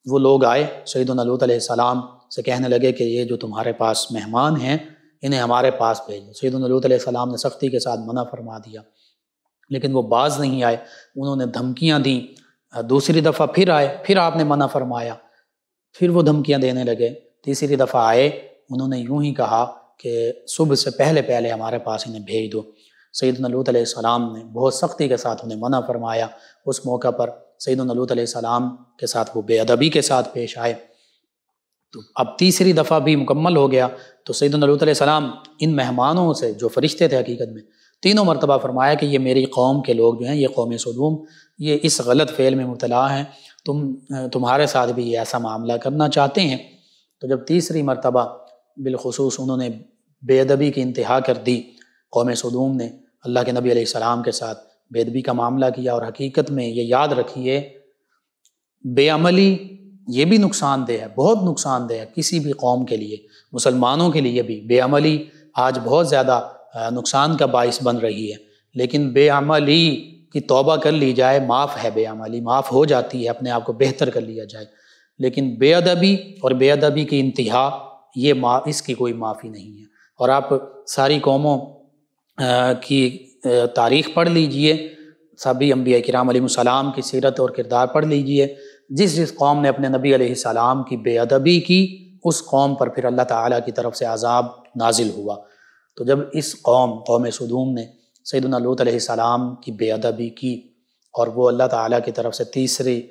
وہ لوگ آئے سیدنا لوط علیہ السلام سے کہنے لگے کہ یہ جو تمہارے پاس مہمان ہیں انہیں ہمارے پاس بھیجو۔ سیدنا لوط علیہ السلام نے سختی کے ساتھ منع فرما دیا، لیکن وہ باز نہیں آئے، انہوں نے دھمکیاں دیں، دوسری دفعہ پھر آئے، پھر آپ نے منع فرمایا، پھر وہ دھمکیاں دینے لگے، تیسری دفعہ آئے، انہوں نے یوں ہی کہا کہ صبح سے پہلے پہلے ہمارے پاس انہیں بھیج دو۔ سیدنا لوط علیہ السلام نے بہت سختی کے ساتھ انہیں منع فرمایا۔ اس موقع پر سیدنا لوط علیہ السلام کے ساتھ وہ بے ادبی کے ساتھ پیش آئے، تو اب تیسری دفعہ بھی مکمل ہو گیا تو سیدنا لوط علیہ السلام ان مہمانوں سے جو فرشتے تھے حقیقت میں 3 مرتبہ فرمایا کہ یہ میری قوم کے لوگ جو ہیں، یہ قوم سدوم، یہ اس غلط فعل میں مبتلا ہیں، تمہارے ساتھ بھی یہ ایسا معاملہ کرنا چاہتے ہیں۔ تو جب تیسری مرتبہ بالخصوص انہوں نے بے ادبی کی انتہا کر دی، قوم سدوم نے اللہ کے نبی علیہ السلام کے ساتھ بے ادبی کا معاملہ کیا، اور حقیقت میں یہ یاد رکھیے بے عملی یہ بھی نقصان دہ ہے، بہت نقصان دہ ہے کسی بھی قوم کے لیے، مسلمانوں کے لیے بھی بے عملی آج بہت زیادہ نقصان کا باعث بن رہی ہے، لیکن بے عملی کی توبہ کر لی جائے، معاف ہے، بے عملی معاف ہو جاتی ہے، اپنے آپ کو بہتر کر لیا جائے، لیکن بے ادبی اور بے ادبی کی انتہا اس کی کوئی معافی نہیں ہے۔ اور آپ ساری قوموں کی تاریخ پڑھ لیجئے، سبھی انبیاء کرام علیہ السلام کی سیرت اور کردار پڑھ لیجئے، جس قوم نے اپنے نبی علیہ السلام کی بے ادبی کی اس قوم پر پھر اللہ تعالیٰ کی طرف سے عذاب نازل ہوا۔ تو جب اس قوم سدوم نے سیدنا لوط علیہ السلام کی بے ادبی کی اور وہ اللہ تعالیٰ کی طرف سے تیسری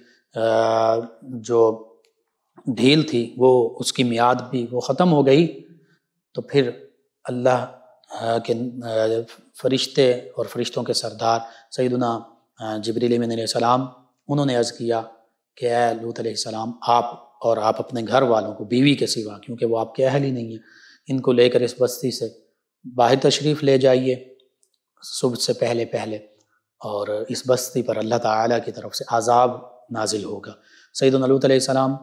جو ڈھیل تھی وہ اس کی میعاد بھی وہ ختم ہو گئی، تو پھر اللہ کے فرشتے اور فرشتوں کے سردار سیدنا جبریل امین علیہ السلام انہوں نے عرض کیا کہ اے لوط علیہ السلام، آپ اپنے گھر والوں کو، بیوی کے سوا، کیونکہ وہ آپ کے اہل ہی نہیں ہیں، ان کو لے کر اس بستی سے باہر تشریف لے جائیے صبح سے پہلے پہلے، اور اس بستی پر اللہ تعالیٰ کی طرف سے عذاب نازل ہوگا۔ سیدنا لوط علیہ السلام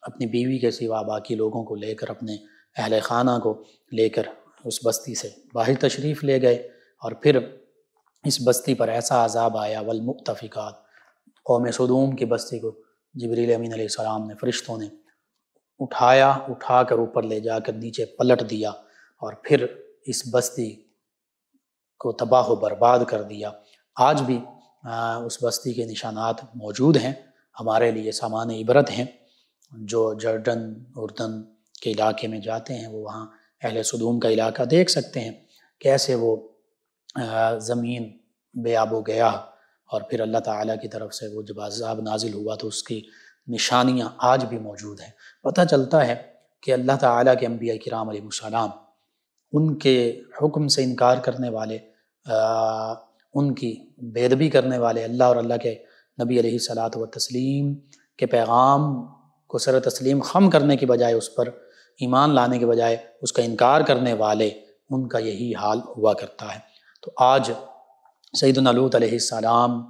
اپنی بیوی کے سوا باقی لوگوں کو لے کر، اپنے اہل خانہ کو لے کر اس بستی سے باہر تشریف لے گئے، اور پھر اس بستی پر ایسا عذاب آیا، والمؤتفقات، قوم سدوم کی بستی کو جبریل امین علیہ السلام نے، فرشتوں نے اٹھا کر اوپر لے جا کر نیچے پلٹ دیا، اور پھر اس بستی کو تباہ و برباد کر دیا۔ آج بھی اس بستی کے نشانات موجود ہیں، ہمارے لیے سامان عبرت ہیں۔ جو جردن اردن کے علاقے میں جاتے ہیں وہ وہاں اہل سدوم کا علاقہ دیکھ سکتے ہیں، کیسے وہ زمین بے آب و گیا، اور پھر اللہ تعالیٰ کی طرف سے وہ جب عذاب نازل ہوا تو اس کی نشانیاں آج بھی موجود ہیں۔ پتہ چلتا ہے کہ اللہ تعالیٰ کے انبیاء کرام علیہ السلام ان کے حکم سے انکار کرنے والے، ان کی بے ادبی کرنے والے، اللہ اور اللہ کے نبی علیہ الصلاۃ والتسلیم کے پیغام کو سر تسلیم خم کرنے کی بجائے، اس پر ایمان لانے کے بجائے اس کا انکار کرنے والے، ان کا یہی حال ہوا کرتا ہے۔ تو آج سیدنا لوط علیہ السلام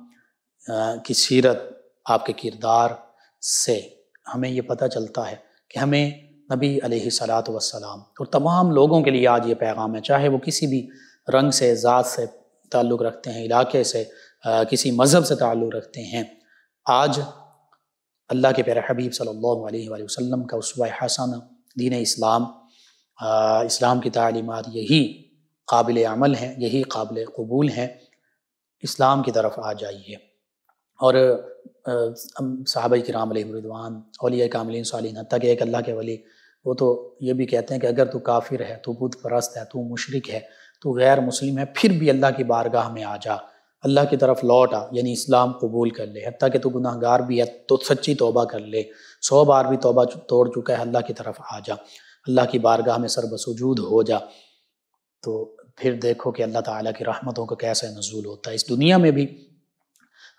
کی سیرت، آپ کے کردار سے ہمیں یہ پتہ چلتا ہے کہ ہمیں نبی علیہ الصلاۃ والسلام اور تمام لوگوں کے لیے آج یہ پیغام ہے، چاہے وہ کسی بھی رنگ سے، ذات سے تعلق رکھتے ہیں، علاقے سے، کسی مذہب سے تعلق رکھتے ہیں، آج اللہ کے پیارے حبیب صلی اللہ علیہ وآلہ وسلم کا اسوہ حسنہ دین اسلام، اسلام کی تعلیمات یہی قابل عمل ہیں، یہی قابل قبول ہیں۔ اسلام کی طرف آ جائیے۔ اور صحابہ کرام علیہ رضوان، اولیاء کاملین صالحین، حتیٰ کہ ایک اللہ کے ولی، وہ تو یہ بھی کہتے ہیں کہ اگر تو کافر ہے، تو بت پرست ہے، تو مشرک ہے، تو غیر مسلم ہے، پھر بھی اللہ کی بارگاہ میں آ جا، اللہ کی طرف لوٹ آ، یعنی اسلام قبول کر لے، حتیٰ کہ تو گناہ گار بھی ہے تو سچی توبہ کر لے، 100 بار بھی توبہ توڑ چکا ہے، اللہ کی طرف آ جا، اللہ کی بارگاہ میں سر بسجود ہو جا، تو پھر دیکھو کہ اللہ تعالیٰ کی رحمتوں کا کیسے نزول ہوتا ہے۔ اس دنیا میں بھی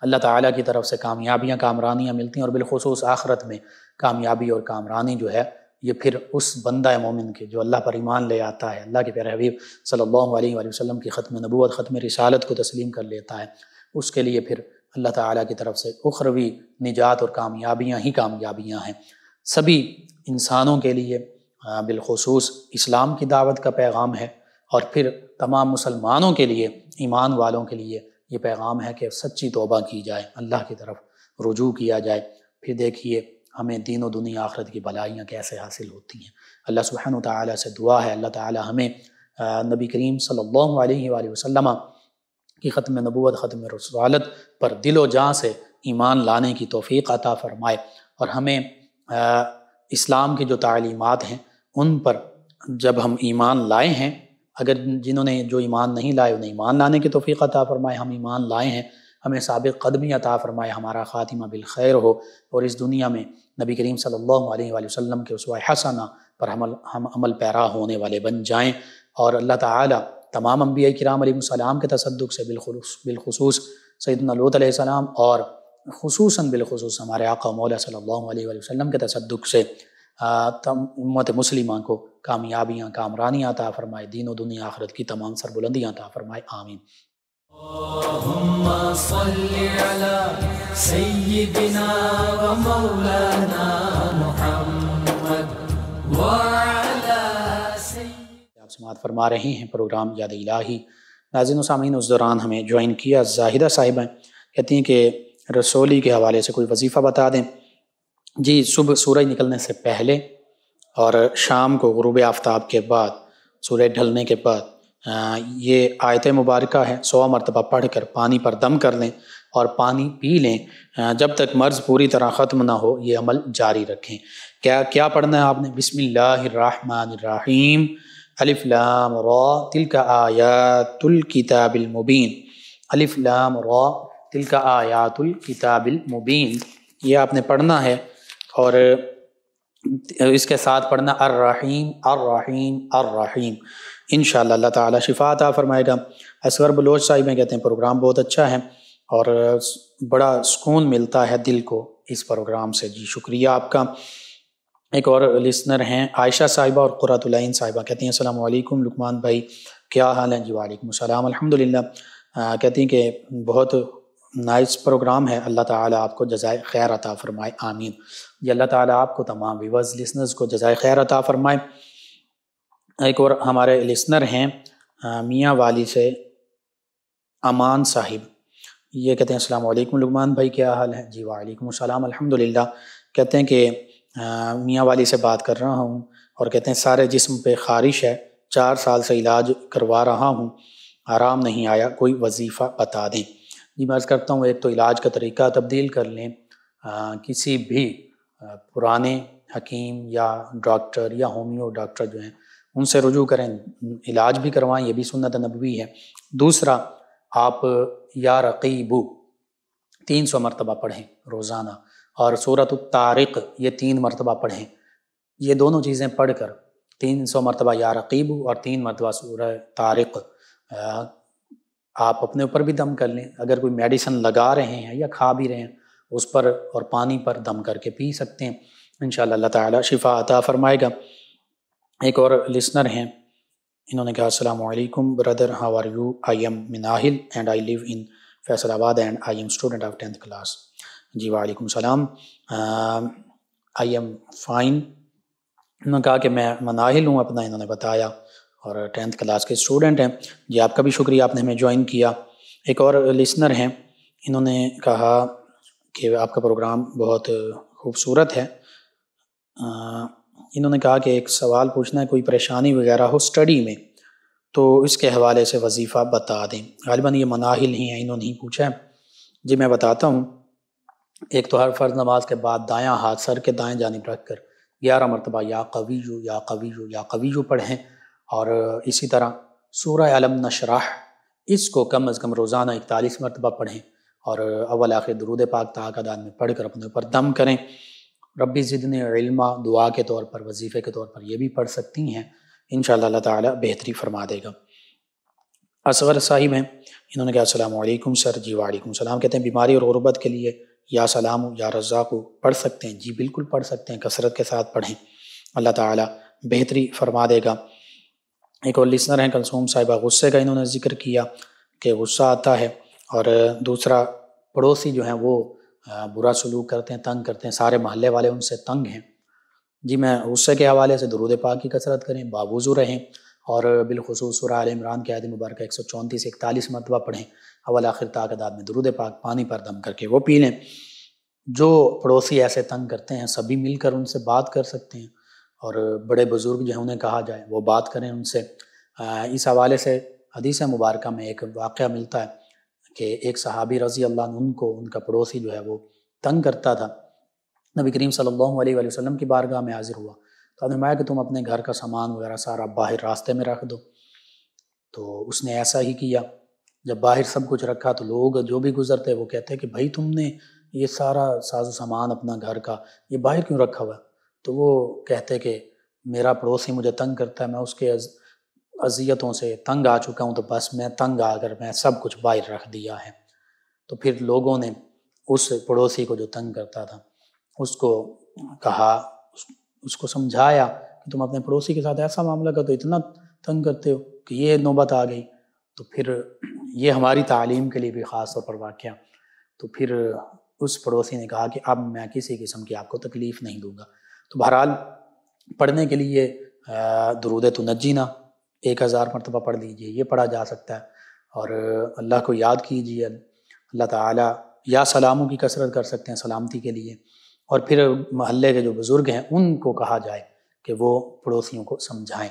اللہ تعالیٰ کی طرف سے کامیابیاں، کامرانیاں ملتی ہیں، اور بالخصوص آخرت میں کامیابی اور کامرانی جو ہے یہ پھر اس بندہ مومن کے جو اللہ پر ایمان لے آتا ہے، اللہ کے پیارے حبیب صلی اللہ علیہ وآلہ وسلم کی ختم نبوت، ختم رسالت کو تسلیم کر لیتا ہے، اس کے لیے پھر اللہ تعالیٰ کی طرف سے اخروی نجات اور کامیابیاں ہی کامیابیاں ہیں۔ سبھی انسانوں کے لیے بالخصوص اسلام کی دعوت کا پیغام ہے، اور پھر تمام مسلمانوں کے لیے، ایمان والوں کے لیے یہ پیغام ہے کہ سچی توبہ کی جائے، اللہ کی طرف رجوع کیا جائے۔ پھر دیکھیے ہمیں دین و دنیا آخرت کی بھلائیاں کیسے حاصل ہوتی ہیں۔ اللہ سبحانہ و تعالیٰ سے دعا ہے، اللہ تعالیٰ ہمیں نبی کریم صلی اللہ علیہ وآلہ وسلم کی ختم نبوت، ختم رسالت پر دل و جاں سے ایمان لانے کی توفیق عطا فرمائے، اور ہمیں اسلام کی جو تعلیمات ہیں ان پر جب ہم ایمان لائے ہیں، اگر جنہوں نے جو ایمان نہیں لائے انہیں ایمان لانے کی توفیق عطا فرمائے، ہم ایمان لائے ہیں، ہمیں سابق قدمی عطا فرمائے، ہمارا خاتمہ بالخیر ہو، اور اس دنیا میں نبی کریم صلی اللہ علیہ وآلہ وسلم کے اسوہ حسنہ پر ہم عمل پیرا ہونے والے بن جائیں، اور اللہ تعالیٰ تمام انبیاء کرام علیہ السلام کے تصدق سے بالخصوص سیدنا لوط علیہ السلام، اور خصوصاً بالخصوص ہمارے آقا مولا صلی اللہ علیہ وآلہ وسلم کے تصدق سے امت مسلمہ کو کامیابیاں، کامرانیاں عطا فرمائے، دین و دنیا آخرت کی تمام سربلندیاں عطا فرمائے، آمین۔ اللہم صلی علی سیدنا و مولانا محمد وعلی سیدنا۔ آپ سماعت فرما رہے ہیں پروگرام یاد الہی۔ ناظرین و سامعین، اس دوران ہمیں جوائن کیا زاہدہ صاحبہ، کہتی ہیں کہ رسولی کے حوالے سے کوئی وظیفہ بتا دیں۔ جی، صبح سورج نکلنے سے پہلے اور شام کو غروب آفتاب کے بعد، سورج ڈھلنے کے بعد یہ آیت مبارکہ ہے، 100 مرتبہ پڑھ کر پانی پر دم کر لیں اور پانی پی لیں جب تک مرض پوری طرح ختم نہ ہو، یہ عمل جاری رکھیں۔ کیا پڑھنا ہے آپ نے؟ بسم اللہ الرحمن الرحیم، الف لام را تلک آیات الکتاب المبین، الف لام را تلک آیات الکتاب المبین، یہ آپ نے پڑھنا ہے، اور اس کے ساتھ پڑھنا الرحیم الرحیم الرحیم۔ انشاءاللہ اللہ تعالیٰ شفا عطا فرمائے گا۔ اصغر بلوچ صاحب میں کہتے ہیں پروگرام بہت اچھا ہے اور بڑا سکون ملتا ہے دل کو اس پروگرام سے۔ جی شکریہ آپ کا۔ ایک اور لسنر ہیں عائشہ صاحبہ اور قرۃ العین صاحبہ، کہتی ہیں السلام علیکم لقمان بھائی، کیا حال ہے؟ جی وعلیکم السلام، الحمدللہ۔ کہتی ہیں کہ بہت نائس پروگرام ہے، اللہ تعالیٰ آپ کو جزائے خیر عطا فرمائے، آمین۔ جی اللہ تعالیٰ آپ کو تمام ویورز لسنرز کو جزائے خیر عطا فرمائے۔ ایک اور ہمارے لسنر ہیں میاں والی سے امان صاحب، یہ کہتے ہیں السلام علیکم لقمان بھائی، کیا حال ہے؟ جی وعلیکم السلام، الحمدللہ۔ کہتے ہیں کہ میاں والی سے بات کر رہا ہوں، اور کہتے ہیں سارے جسم پہ خارش ہے، 4 سال سے علاج کروا رہا ہوں، آرام نہیں آیا، کوئی وظیفہ بتا دیں۔ جی میں عرض کرتا ہوں، ایک تو علاج کا طریقہ تبدیل کر لیں، کسی بھی پرانے حکیم یا ڈاکٹر یا ہومیو ڈاکٹر جو ہیں ان سے رجوع کریں، علاج بھی کروائیں، یہ بھی سنت نبوی ہے۔ دوسرا، آپ یا رقیبو 300 مرتبہ پڑھیں روزانہ، اور سورۃ الطارق یہ 3 مرتبہ پڑھیں۔ یہ دونوں چیزیں پڑھ کر 300 مرتبہ یا رقیب اور 3 مرتبہ سورہ طارق آپ اپنے اوپر بھی دم کر لیں. اگر کوئی میڈیسن لگا رہے ہیں یا کھا بھی رہے ہیں اس پر اور پانی پر دم کر کے پی سکتے ہیں. انشاءاللہ اللہ تعالیٰ شفا عطا فرمائے گا. ایک اور لسنر ہیں, انہوں نے کہا السلام علیکم brother, how are you, I am Manahil and I live in Faisalabad and I am student of 10th class. جی وعلیکم السلام, آئی ایم فائن. انہوں نے کہا کہ میں مناہل ہوں اپنا, انہوں نے بتایا, اور 10th کلاس کے اسٹوڈنٹ ہیں. جی آپ کا بھی شکریہ, آپ نے ہمیں جوائن کیا. ایک اور لسنر ہیں, انہوں نے کہا کہ آپ کا پروگرام بہت خوبصورت ہے. انہوں نے کہا کہ ایک سوال پوچھنا ہے, کوئی پریشانی وغیرہ ہو اسٹڈی میں تو اس کے حوالے سے وظیفہ بتا دیں. غالباً یہ مناہل ہی ہیں, انہوں نے ہی پوچھا ہے. جی میں بتاتا ہوں. ایک تو ہر فرض نماز کے بعد دایاں ہاتھ سر کے دائیں جانب رکھ کر 11 مرتبہ یا قویو یا قویو یا قویو پڑھیں, اور اسی طرح سورہ علم نشرح اس کو کم از کم روزانہ 41 مرتبہ پڑھیں, اور اول آخر درود پاک تعداد میں پڑھ کر اپنے اوپر دم کریں. ربی زدنی علما دعا کے طور پر, وظیفے کے طور پر یہ بھی پڑھ سکتی ہیں. انشاءاللہ اللہ تعالیٰ بہتری فرما دے گا. اصغر صاحب ہیں, انہوں نے کہا السلام علیکم سر. جی وعلیکم السلام. کہتے ہیں بیماری اور غربت کے لیے یا سلام یا رزاق پڑھ سکتے ہیں؟ جی بالکل پڑھ سکتے ہیں, کثرت کے ساتھ پڑھیں, اللہ تعالیٰ بہتری فرما دے گا. ایک اور لسنر ہیں کلثوم صاحبہ, غصے کا انہوں نے ذکر کیا کہ غصہ آتا ہے, اور دوسرا پڑوسی جو ہیں وہ برا سلوک کرتے ہیں, تنگ کرتے ہیں, سارے محلے والے ان سے تنگ ہیں. جی میں غصے کے حوالے سے درود پاک کی کثرت کریں, باوضو رہیں, اور بالخصوص سورہ آل عمران کی آیت مبارکہ 134-41 مرتبہ پڑھیں, اول آخر تعداد میں درود پاک پانی پر دم کر کے وہ پی لیں. جو پڑوسی ایسے تنگ کرتے ہیں سبھی مل کر ان سے بات کر سکتے ہیں, اور بڑے بزرگ جو ہیں انہیں کہا جائے وہ بات کریں ان سے. اس حوالے سے حدیث مبارکہ میں ایک واقعہ ملتا ہے کہ ایک صحابی رضی اللہ عنہ کو ان کا پڑوسی جو ہے وہ تنگ کرتا تھا. نبی کریم صلی اللہ علیہ وسلم کی بارگاہ میں حاضر ہوا تو آپ نے فرمایا کہ تم اپنے گھر کا سامان وغیرہ سارا باہر راستے میں رکھ دو. تو اس نے ایسا ہی کیا. جب باہر سب کچھ رکھا تو لوگ جو بھی گزرتے وہ کہتے کہ بھائی تم نے یہ سارا ساز و سامان اپنا گھر کا یہ باہر کیوں رکھا ہوا ہے؟ تو وہ کہتے کہ میرا پڑوسی مجھے تنگ کرتا ہے, میں اس کے اذیتوں سے تنگ آ چکا ہوں, تو بس میں تنگ آ کر میں سب کچھ باہر رکھ دیا ہے. تو پھر لوگوں نے اس پڑوسی کو جو تنگ کرتا تھا اس کو کہا, اس کو سمجھایا کہ تم اپنے پڑوسی کے ساتھ ایسا معاملہ کرتے ہو, اتنا تنگ کرتے ہو کہ یہ نوبت آ گئی. تو پھر یہ ہماری تعلیم کے لیے بھی خاص طور پر واقعہ. تو پھر اس پڑوسی نے کہا کہ اب میں کسی قسم کی آپ کو تکلیف نہیں دوں گا. تو بہرحال پڑھنے کے لیے درود تنجینا 1000 مرتبہ پڑھ لیجئے, یہ پڑھا جا سکتا ہے, اور اللہ کو یاد کیجئے. اللہ تعالیٰ یا سلاموں کی کثرت کر سکتے ہیں سلامتی کے لیے, اور پھر محلے کے جو بزرگ ہیں ان کو کہا جائے کہ وہ پڑوسیوں کو سمجھائیں.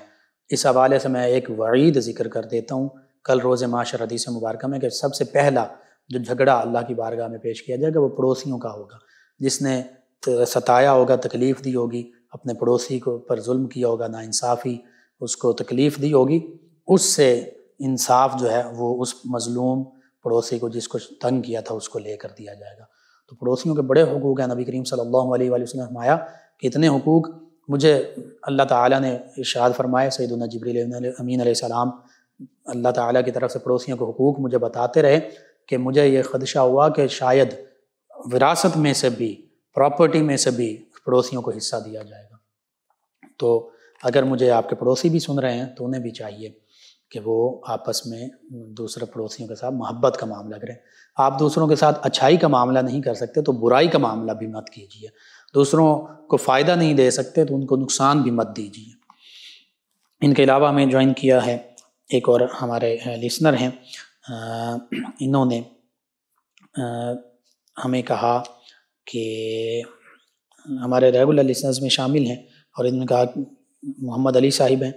اس حوالے سے میں ایک وعید ذکر کر دیتا ہوں کل روز معاشر حدیث مبارکہ میں, کہ سب سے پہلا جو جھگڑا اللہ کی بارگاہ میں پیش کیا جائے گا وہ پڑوسیوں کا ہوگا. جس نے ستایا ہوگا, تکلیف دی ہوگی, اپنے پڑوسی کو پر ظلم کیا ہوگا, ناانصافی اس کو تکلیف دی ہوگی, اس سے انصاف جو ہے وہ اس مظلوم پڑوسی کو جس کو تنگ کیا تھا اس کو لے کر دیا جائے گا. تو پڑوسیوں کے بڑے حقوق ہیں. نبی کریم صلی اللہ علیہ وسلم نے فرمایا کہ اتنے حقوق مجھے اللہ تعالیٰ نے ارشاد فرمائے, سیدنا جبریل امین علیہ السلام اللہ تعالیٰ کی طرف سے پڑوسیوں کے حقوق مجھے بتاتے رہے کہ مجھے یہ خدشہ ہوا کہ شاید وراثت میں سے بھی, پراپرٹی میں سے بھی پڑوسیوں کو حصہ دیا جائے گا. تو اگر مجھے آپ کے پڑوسی بھی سن رہے ہیں تو انہیں بھی چاہیے کہ وہ آپس میں دوسرے پڑوسیوں کے ساتھ محبت کا معاملہ کریں. آپ دوسروں کے ساتھ اچھائی کا معاملہ نہیں کر سکتے تو برائی کا معاملہ بھی مت کیجیے. دوسروں کو فائدہ نہیں دے سکتے تو ان کو نقصان بھی مت دیجیے. ان کے علاوہ ہمیں جوائن کیا ہے ایک اور ہمارے لسنر ہیں, انہوں نے ہمیں کہا کہ ہمارے ریگولر لسنرز میں شامل ہیں, اور انہوں نے کہا محمد علی صاحب ہیں,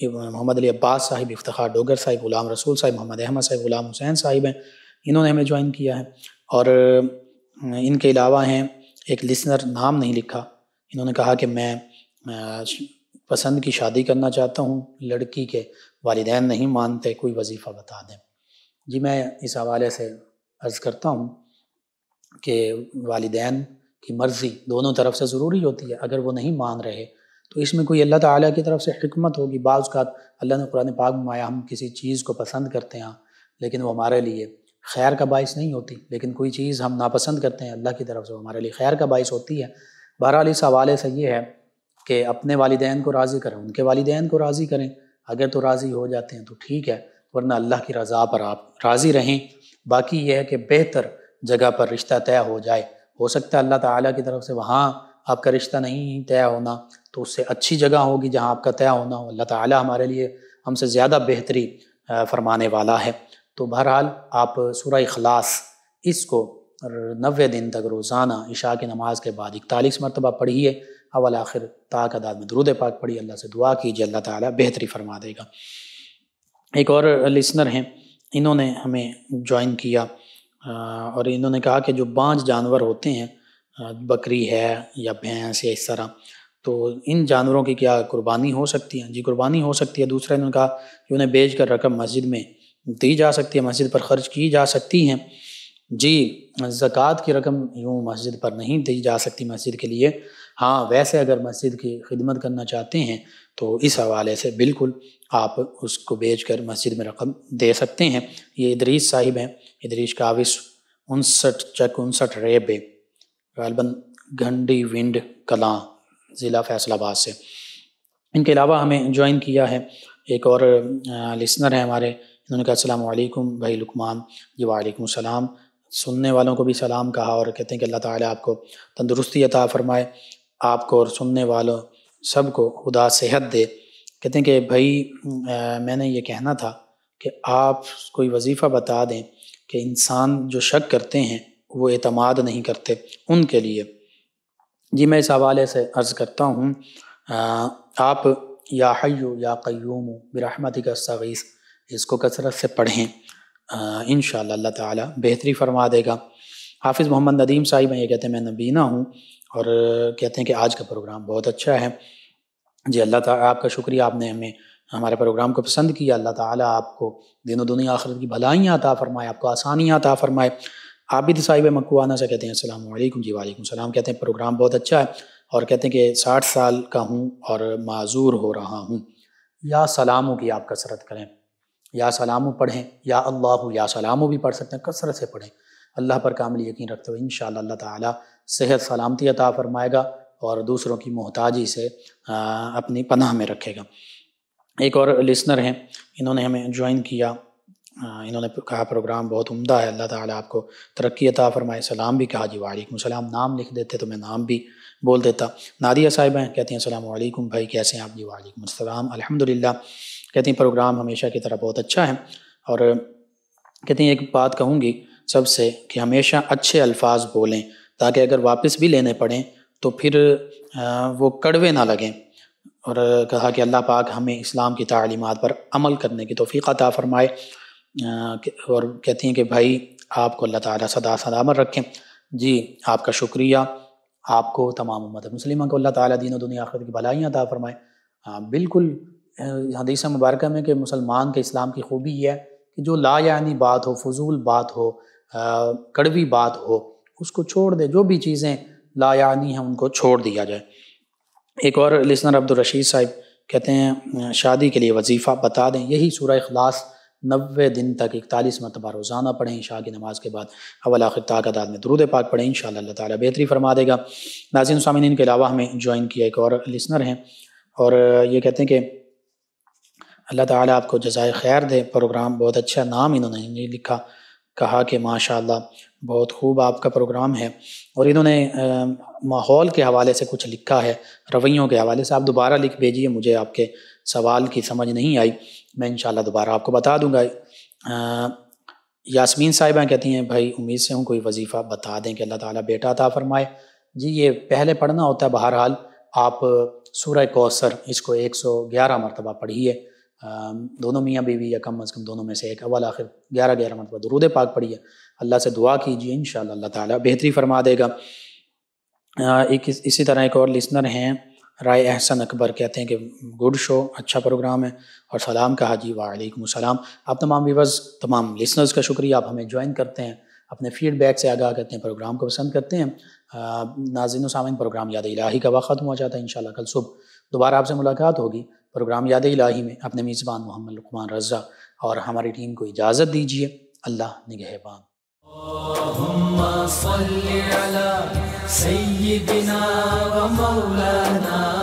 محمد علی عباس صاحب, افتخار ڈوگر صاحب, غلام رسول صاحب, محمد احمد صاحب, غلام حسین صاحب ہیں, انہوں نے ہمیں جوائن کیا ہے. اور ان کے علاوہ ہیں ایک لسنر, نام نہیں لکھا, انہوں نے کہا کہ میں پسند کی شادی کرنا چاہتا ہوں, لڑکی کے والدین نہیں مانتے, کوئی وظیفہ بتا دیں. جی میں اس حوالے سے عرض کرتا ہوں کہ والدین کی مرضی دونوں طرف سے ضروری ہوتی ہے. اگر وہ نہیں مان رہے تو اس میں کوئی اللہ تعالیٰ کی طرف سے حکمت ہوگی۔ بعض اوقات اللہ نے قرآن پاک میں آیا ہم کسی چیز کو پسند کرتے ہیں لیکن وہ ہمارے لیے خیر کا باعث نہیں ہوتی، لیکن کوئی چیز ہم ناپسند کرتے ہیں اللہ کی طرف سے وہ ہمارے لیے خیر کا باعث ہوتی ہے۔ بہرحال اس حوالے سے یہ ہے کہ اپنے والدین کو راضی کریں، ان کے والدین کو راضی کریں، اگر تو راضی ہو جاتے ہیں تو ٹھیک ہے، ورنہ اللہ کی رضا پر آپ راضی رہیں۔ باقی یہ ہے کہ بہتر جگہ پر رشتہ طے ہو جائے، ہو سکتا ہے اللہ تعالیٰ کی طرف سے وہاں آپ کا رشتہ نہیں طے ہونا، تو اس سے اچھی جگہ ہوگی جہاں آپ کا طے ہونا ہو۔ اللہ تعالیٰ ہمارے لیے ہم سے زیادہ بہتری فرمانے والا ہے۔ تو بہرحال آپ سورہ اخلاص اس کو 90 دن تک روزانہ عشاء کی نماز کے بعد 41 مرتبہ پڑھیے، اول آخر تا تعداد میں درود پاک پڑھیے، اللہ سے دعا کیجیے، اللہ تعالیٰ بہتری فرما دے گا۔ ایک اور لسنر ہیں، انہوں نے ہمیں جوائن کیا اور انہوں نے کہا کہ جو بانجھ جانور ہوتے ہیں، بکری ہے یا بھینس یا اس طرح، تو ان جانوروں کی کیا قربانی ہو سکتی ہے؟ جی قربانی ہو سکتی ہے۔ دوسرا انہوں نے کہا کہ انہیں بیچ کر رقم مسجد میں دی جا سکتی ہے، مسجد پر خرچ کی جا سکتی ہیں۔ جی زکوٰۃ کی رقم یوں مسجد پر نہیں دی جا سکتی مسجد کے لیے، ہاں ویسے اگر مسجد کی خدمت کرنا چاہتے ہیں تو اس حوالے سے بالکل آپ اس کو بیچ کر مسجد میں رقم دے سکتے ہیں۔ یہ ادریس صاحب ہیں، ادریس کاوش 59 ریبے، غالباً گھنڈی ونڈ کلاں، ضلع فیصل آباد سے۔ ان کے علاوہ ہمیں جوائن کیا ہے ایک اور لسنر ہیں ہمارے، انہوں نے کہا السلام علیکم بھائی لقمان۔ جی وعلیکم السلام۔ سننے والوں کو بھی سلام کہا اور کہتے ہیں کہ اللہ تعالیٰ آپ کو تندرستی عطا فرمائے، آپ کو اور سننے والوں سب کو خدا صحت دے۔ کہتے ہیں کہ بھائی میں نے یہ کہنا تھا کہ آپ کوئی وظیفہ بتا دیں کہ انسان جو شک کرتے ہیں وہ اعتماد نہیں کرتے، ان کے لیے۔ جی میں اس حوالے سے عرض کرتا ہوں، آپ یا حیو یا قیوم برحمتک استغیث اس کو کثرت سے پڑھیں، انشاءاللہ اللہ تعالیٰ بہتری فرما دے گا۔ حافظ محمد ندیم صاحب ہیں، یہ کہتے ہیں میں نبینا ہوں اور کہتے ہیں کہ آج کا پروگرام بہت اچھا ہے۔ جی اللہ تعالیٰ آپ کا شکریہ، آپ نے ہمیں ہمارے پروگرام کو پسند کیا، اللہ تعالیٰ آپ کو دین و دنیا آخرت کی بھلائیاں عطا فرمائے، آپ کو آسانیاں عطا فرمائے۔ عابد صاحب مکوانہ سے کہتے ہیں السلام علیکم۔ جی وعلیکم السلام۔ کہتے ہیں پروگرام بہت اچھا ہے اور کہتے ہیں کہ 60 سال کا ہوں اور معذور ہو رہا ہوں۔ یا سلامو کی آپ کثرت کریں، یا سلامو پڑھیں، یا اللہ یا سلامو بھی پڑھ سکتے ہیں، کثرت سے پڑھیں۔ اللہ پر کامل یقین رکھتے ہوئے انشاءاللہ اللہ تعالیٰ صحت سلامتی عطا فرمائے گا اور دوسروں کی محتاجی سے اپنی پناہ میں رکھے گا۔ ایک اور لسنر ہیں، انہوں نے ہمیں جوائن کیا، انہوں نے کہا پروگرام بہت عمدہ ہے، اللہ تعالیٰ آپ کو ترقی عطا فرمائے، سلام بھی کہا۔ جی وعلیکم السلام، نام لکھ دیتے تو میں نام بھی بول دیتا۔ نادیہ صاحبہ ہیں، کہتے ہیں السلام علیکم بھائی کیسے ہیں آپ؟ جی وعلیکم السلام الحمدللہ۔ کہتے ہیں پروگرام ہمیشہ کی طرح بہت اچھا ہے اور کہتے ہیں ایک بات کہوں گی سب سے کہ ہمیشہ اچھے الفاظ بولیں تاکہ اگر واپس بھی لینے پڑیں تو پھر وہ کڑوے نہ لگیں، اور کہا کہ اللہ پاک ہمیں اسلام کی تعلیمات پر عمل کرنے کی توفیق عطا فرمائے، اور کہتی ہیں کہ بھائی آپ کو اللہ تعالیٰ سدا سلامت رکھیں۔ جی آپ کا شکریہ، آپ کو تمام امت مسلمہ کو اللہ تعالیٰ دین و دنیا آخرت کی بھلائیاں عطا فرمائے۔ بالکل حدیث مبارکہ میں کہ مسلمان کے اسلام کی خوبی یہ ہے کہ جو لا یعنی بات ہو، فضول بات ہو، کڑوی بات ہو، اس کو چھوڑ دے، جو بھی چیزیں لا یعنی ہیں ان کو چھوڑ دیا جائے۔ ایک اور لسنر عبدالرشید صاحب کہتے ہیں شادی کے لیے وظیفہ بتا دیں، یہی سورہ اخلاص 90 دن تک 41 مرتبہ روزانہ پڑھیں، عشاء کی نماز کے بعد اول آخر تا تعداد میں درود پاک پڑھیں، انشاءاللہ اللہ تعالیٰ بہتری فرما دے گا۔ ناظرین سامعین کے علاوہ ہمیں جوائن کیا ایک اور لسنر ہیں اور یہ کہتے ہیں کہ اللہ تعالیٰ آپ کو جزائے خیر دے، پروگرام بہت اچھا، نام انہوں نے نہیں لکھا، کہا کہ ماشاءاللہ بہت خوب آپ کا پروگرام ہے، اور انہوں نے ماحول کے حوالے سے کچھ لکھا ہے، رویوں کے حوالے سے۔ آپ دوبارہ لکھ بھیجیے، مجھے آپ کے سوال کی سمجھ نہیں آئی، میں انشاءاللہ دوبارہ آپ کو بتا دوں گا۔ یاسمین صاحبہ کہتی ہیں بھائی امید سے ہوں کوئی وظیفہ بتا دیں کہ اللہ تعالیٰ بیٹا عطا فرمائے۔ جی یہ پہلے پڑھنا ہوتا ہے، بہرحال آپ سورہ کوثر اس کو 111 مرتبہ پڑھیے، دونوں میاں بیوی یا کم از کم دونوں میں سے ایک، اول آخر 11 مرتبہ درود پاک پڑھیے، اللہ سے دعا کیجیے، انشاءاللہ اللہ تعالیٰ بہتری فرما دے گا۔ اسی طرح ایک اور لسنر ہیں رائے احسن اکبر، کہتے ہیں کہ گڈ شو، اچھا پروگرام ہے اور سلام کہا۔ جی وعلیکم السلام۔ آپ تمام ویورز، تمام لسنرز کا شکریہ، آپ ہمیں جوائن کرتے ہیں، اپنے فیڈ بیک سے آگاہ کرتے ہیں، پروگرام کو پسند کرتے ہیں۔ ناظرین و سامعین، پروگرام یاد الہی کا وقت ختم ہو جاتا ہے۔ انشاءاللہ کل صبح دوبارہ آپ سے ملاقات ہوگی پروگرام یاد الہی میں۔ اپنے میزبان محمد لقمان رضا اور ہماری ٹیم کو اجازت دیجیے۔ اللہ نگہبان۔ اللہم صل علی سیدنا و مولانا